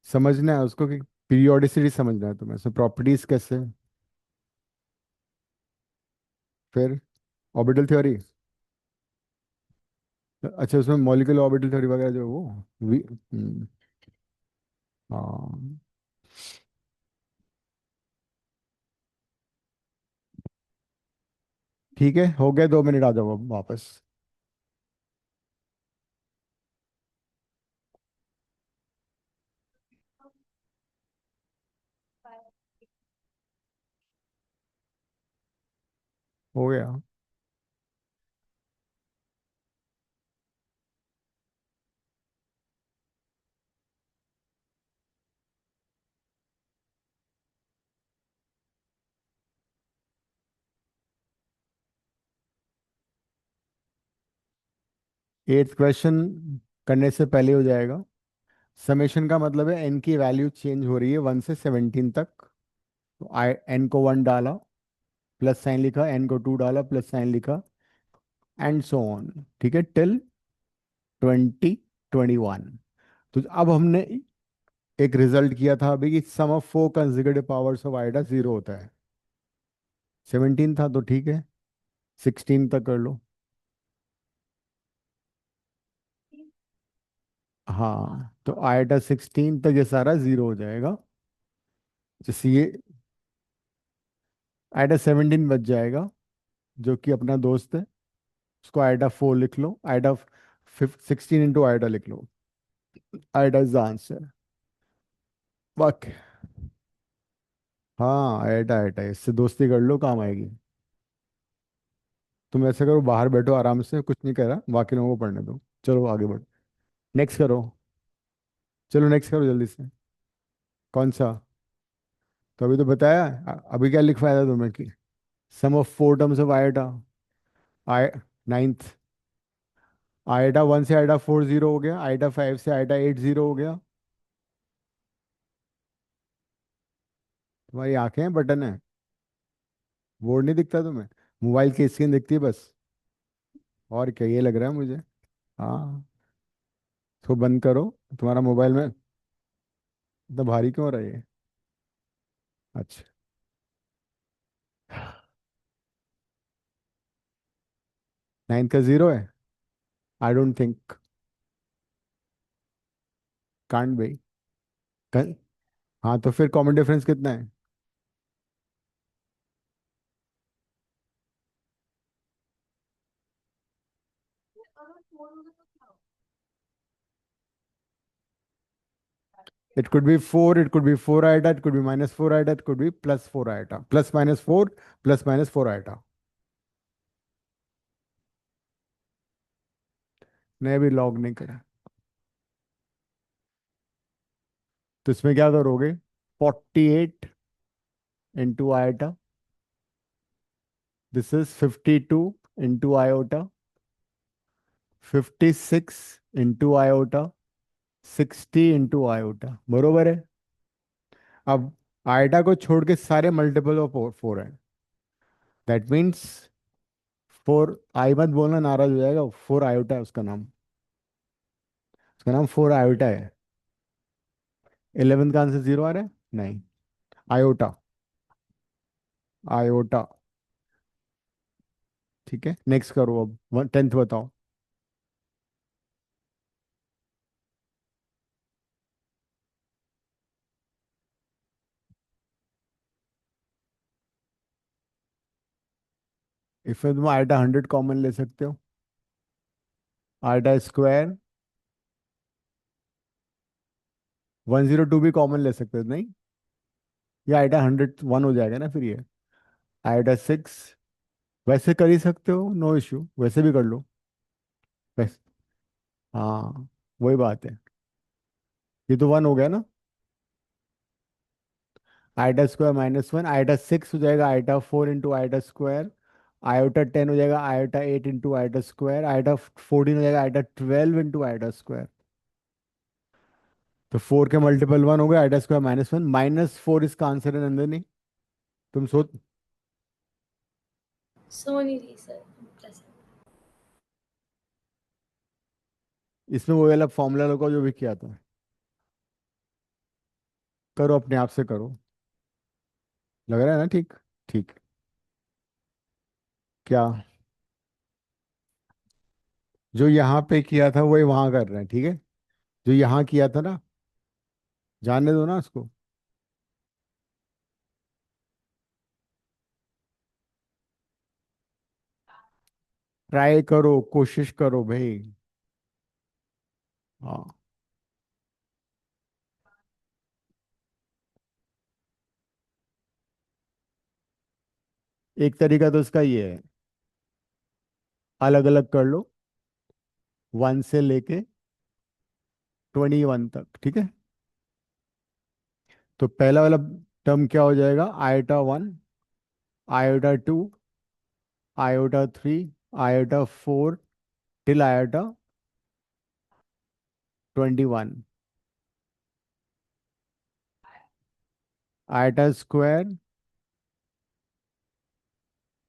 समझना है उसको कि पीरियोडिसिटी समझना है तुम्हें, सो प्रॉपर्टीज कैसे। फिर ऑर्बिटल थ्योरी। अच्छा उसमें मॉलिक्यूलर ऑर्बिटल थ्योरी वगैरह जो वो हाँ। ठीक है, हो गए 2 मिनट, आ जाओ अब वापस। हो गया। 8th क्वेश्चन करने से पहले हो जाएगा। समेशन का मतलब है एन की वैल्यू चेंज हो रही है 1 से 17 तक। तो आई एन को 1 डाला, प्लस साइन लिखा, एन को 2 डाला, प्लस साइन लिखा, एंड सो ऑन। ठीक है, टिल 2021। तो अब हमने एक रिजल्ट किया था अभी कि sum of 4 consecutive powers of iota 0 होता है। 17 था तो ठीक है, 16 तक कर लो। हाँ, तो आइडा 16 तक ये सारा 0 हो जाएगा। जैसे ये आइडा 17 बच जाएगा, जो कि अपना दोस्त है। उसको आइडा 4 लिख लो, आइडा 16 इंटू आइडा लिख लो। Iota is the answer. बाकी हाँ, आइडा आइडा इससे दोस्ती कर लो, काम आएगी। तुम ऐसे करो, बाहर बैठो आराम से, कुछ नहीं कह रहा, बाकी लोगों को पढ़ने दो। चलो आगे बढ़ो, नेक्स्ट करो। चलो नेक्स्ट करो जल्दी से। कौन सा? तो अभी तो बताया। अभी क्या लिखवाया था तुम्हें कि सम ऑफ 4 टर्म्स ऑफ आइडा। आई 9th। आइडा 1 से आइडा 4 0 हो गया, आइडा 5 से आइडा 8 0 हो गया। तुम्हारी आंखें हैं, बटन है, बोर्ड नहीं दिखता तुम्हें? मोबाइल की स्क्रीन दिखती है बस। और क्या, ये लग रहा है मुझे। हाँ, तो बंद करो। तुम्हारा मोबाइल में इतना भारी क्यों हो रहा है ये? अच्छा। 9th का 0 है? I don't think. Can't be. हाँ, तो फिर कॉमन डिफरेंस कितना है? It could be 4, it could be 4 iota, it could be minus 4 iota, it could be plus 4 iota. Plus minus 4, plus minus 4 iota. नहीं, अभी लॉग नहीं करा। तो इसमें क्या करोगे? 48 into iota. This is 52 into iota. 56 into iota. 60 into iota, बरोबर है। अब आयोटा को छोड़ के सारे मल्टीपल ऑफ 4 है। दैट मीन्स 4 आई मत बोलना, नाराज हो जाएगा। 4 आयोटा है उसका नाम। उसका नाम 4 आयोटा है। 11th का आंसर 0 आ रहा है? नहीं, आयोटा। आयोटा। ठीक है, नेक्स्ट करो अब, 10th बताओ। इसमें तुम आयोटा 100 कॉमन ले सकते हो। आयोटा स्क्वायर 102 भी कॉमन ले सकते हो, नहीं? ये आयोटा 101 हो जाएगा ना फिर ये। आयोटा 6 वैसे कर ही सकते हो, नो इश्यू, वैसे भी कर लो। वैसे हाँ, वही बात है। ये तो 1 हो गया ना। आयोटा स्क्वायर -1, आयोटा 6 हो जाएगा iota 4 into iota square. Iota 10 हो जाएगा iota 8 into iota square. Iota 14 हो जाएगा आयोटा 12 इंटू आयोटा स्क्वायर। तो 4 के मल्टीपल 1 हो गया, आयोटा स्क्वायर -1, -4 इसका आंसर है नंदनी। तुम सोच। सो नहीं रही सर प्रेजेंट। इसमें वो वाला फॉर्मूला लगा जो भी किया था। करो, अपने आप से करो। लग रहा है ना ठीक? ठीक। क्या? जो यहाँ पे किया था वही वहां कर रहे हैं, ठीक है। जो यहाँ किया था ना, जाने दो ना उसको। ट्राई करो, कोशिश करो भाई। हाँ। एक तरीका तो इसका ये है, अलग अलग कर लो, 1 से लेके 21 तक, ठीक है। तो पहला वाला टर्म क्या हो जाएगा, iota 1, iota 2, iota 3, iota 4, till iota 21। Iota square.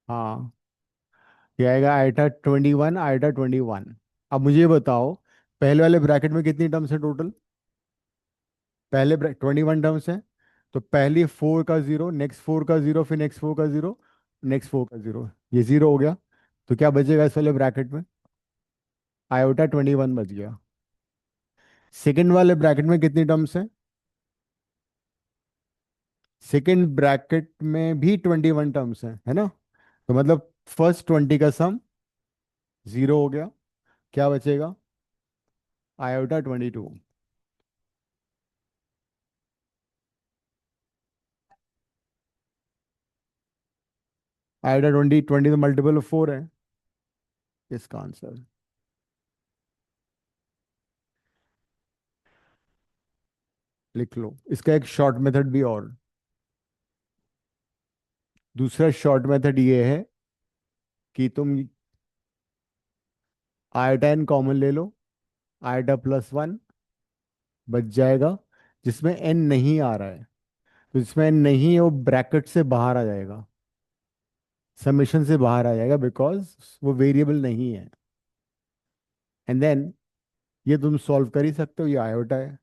हाँ, ये आएगा आयोटा 21, आयोटा 21। अब मुझे ये बताओ, पहले वाले ब्रैकेट में कितनी टर्म्स है टोटल। पहले 21 टर्म्स है। तो पहली 4 का 0, नेक्स्ट 4 का 0, फिर नेक्स्ट 4 का 0, नेक्स्ट 4 का 0, ये 0 हो गया। तो क्या बचेगा इस वाले ब्रैकेट में, आयोटा 21 बच गया। सेकंड वाले ब्रैकेट में कितनी टर्म्स है, सेकंड ब्रैकेट में भी 21 टर्म्स है ना। तो मतलब फर्स्ट 20 का सम 0 हो गया, क्या बचेगा, आयोटा 22। आयोटा 20 तो मल्टीपल ऑफ 4 है, इसका आंसर। लिख लो, इसका एक शॉर्ट मेथड भी और, दूसरा शॉर्ट मेथड ये है कि तुम आयोटा एन कॉमन ले लो, आयोटा +1 बच जाएगा, जिसमें एन नहीं आ रहा है। तो जिसमें एन नहीं है वो ब्रैकेट से बाहर आ जाएगा, समेशन से बाहर आ जाएगा, बिकॉज वो वेरिएबल नहीं है। एंड देन ये तुम सॉल्व कर ही सकते हो, ये आयोटा है,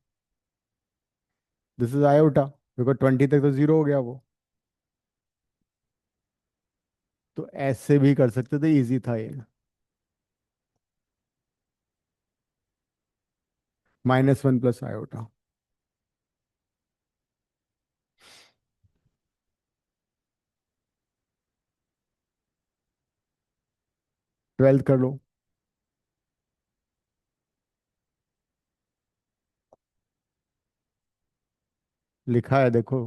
दिस इज आयोटा, बिकॉज 20 तक तो 0 हो गया वो। तो ऐसे भी कर सकते थे, इजी था ये। -1 प्लस आयोटा। 12th कर लो। लिखा है देखो।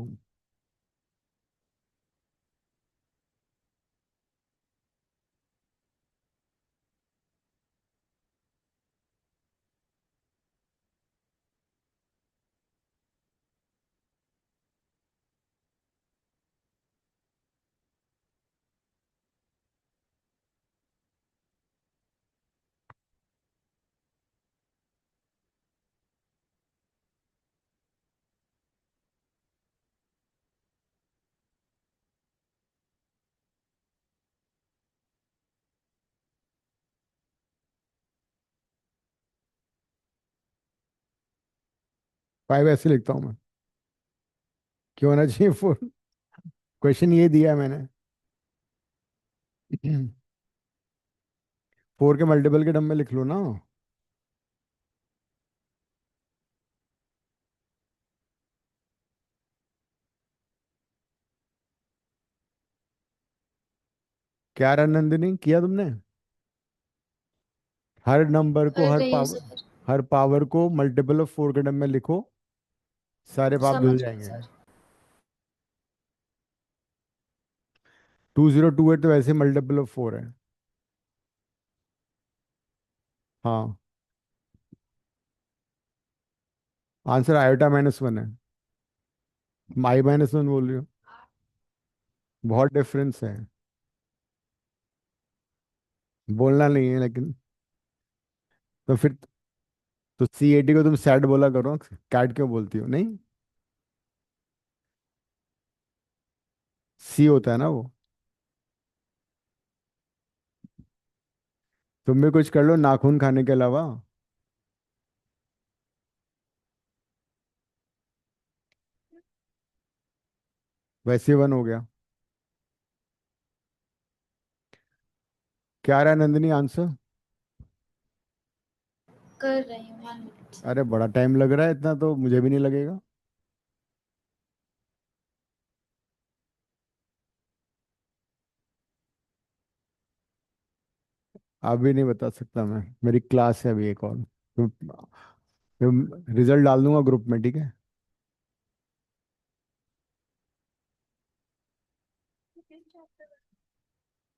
5 ऐसे लिखता हूँ मैं, क्यों होना चाहिए 4, क्वेश्चन ये दिया है मैंने। 4 के मल्टीपल के टर्म में लिख लो ना। क्या रहा नंदिनी, किया तुमने, हर नंबर को, कर रही हूँ सर। हर पावर को मल्टीपल ऑफ 4 के टर्म में लिखो, सारे पाप धुल समझ गई जाएंगे। सर। 2028 तो वैसे मल्टीपल ऑफ 4 है। हाँ, आंसर आयोटा -1 है। I-1 बोल रही हो, बहुत डिफरेंस है। बोलना नहीं है लेकिन। तो फिर, तो C80 को तुम सैड बोला करो, कैट क्यों बोलती हो, नहीं। सी होता है ना वो। तुम भी कुछ कर लो नाखून खाने के अलावा। वैसे 1 हो गया। क्या रहा नंदिनी आंसर। कर रही हूँ 1 मिनट सर। अरे बड़ा टाइम लग रहा है, इतना तो मुझे भी नहीं लगेगा। अभी नहीं बता सकता मैं, मेरी क्लास है अभी एक और। रिजल्ट डाल दूंगा ग्रुप में, ठीक है।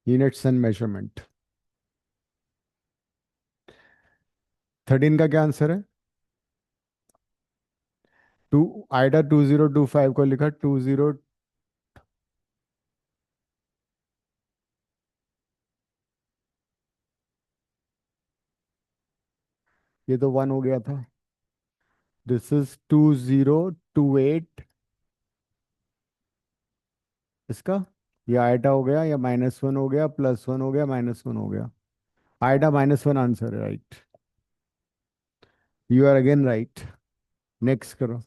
Units and measurement. 13 का क्या आंसर है? टू, आइडा 2025 को लिखा 20। ये तो 1 हो गया था। This is 2028। इसका, ये आइटा हो गया, या -1 हो गया, +1 हो गया, -1 हो गया। आइटा -1 आंसर है, right. You are again right. Next करो।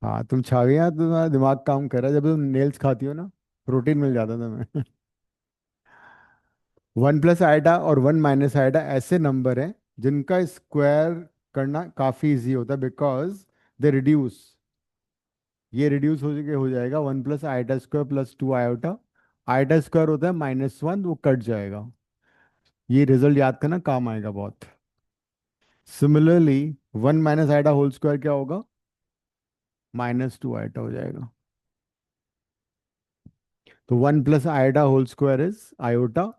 हाँ, तुम छा गया, तुम्हारा दिमाग काम कर रहा है। जब तुम नेल्स खाती हो ना, प्रोटीन मिल जाता है तुम्हें। 1 + आइटा और 1 - आइटा ऐसे नंबर हैं जिनका स्क्वायर करना काफी इजी होता है, बिकॉज दे रिड्यूस। ये रिड्यूस हो जाएगा 1 + iota square +2 iota. Iota square होता है -1, वो कट जाएगा। ये रिजल्ट याद करना, काम आएगा बहुत। सिमिलरली, 1 - आइटा होल स्क्वायर क्या होगा? -2 आइटा हो जाएगा। तो 1 + iota whole square is iota.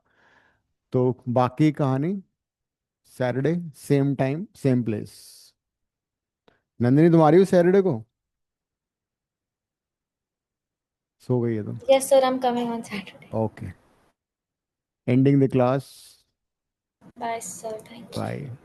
तो बाकी कहानी Saturday, same time same place. Nandini, तुम्हारी हो सैटरडे को? सो गई है तुम? Yes, sir, I'm coming on Saturday. Okay, ending the class. Bye, sir. Thank you. Bye.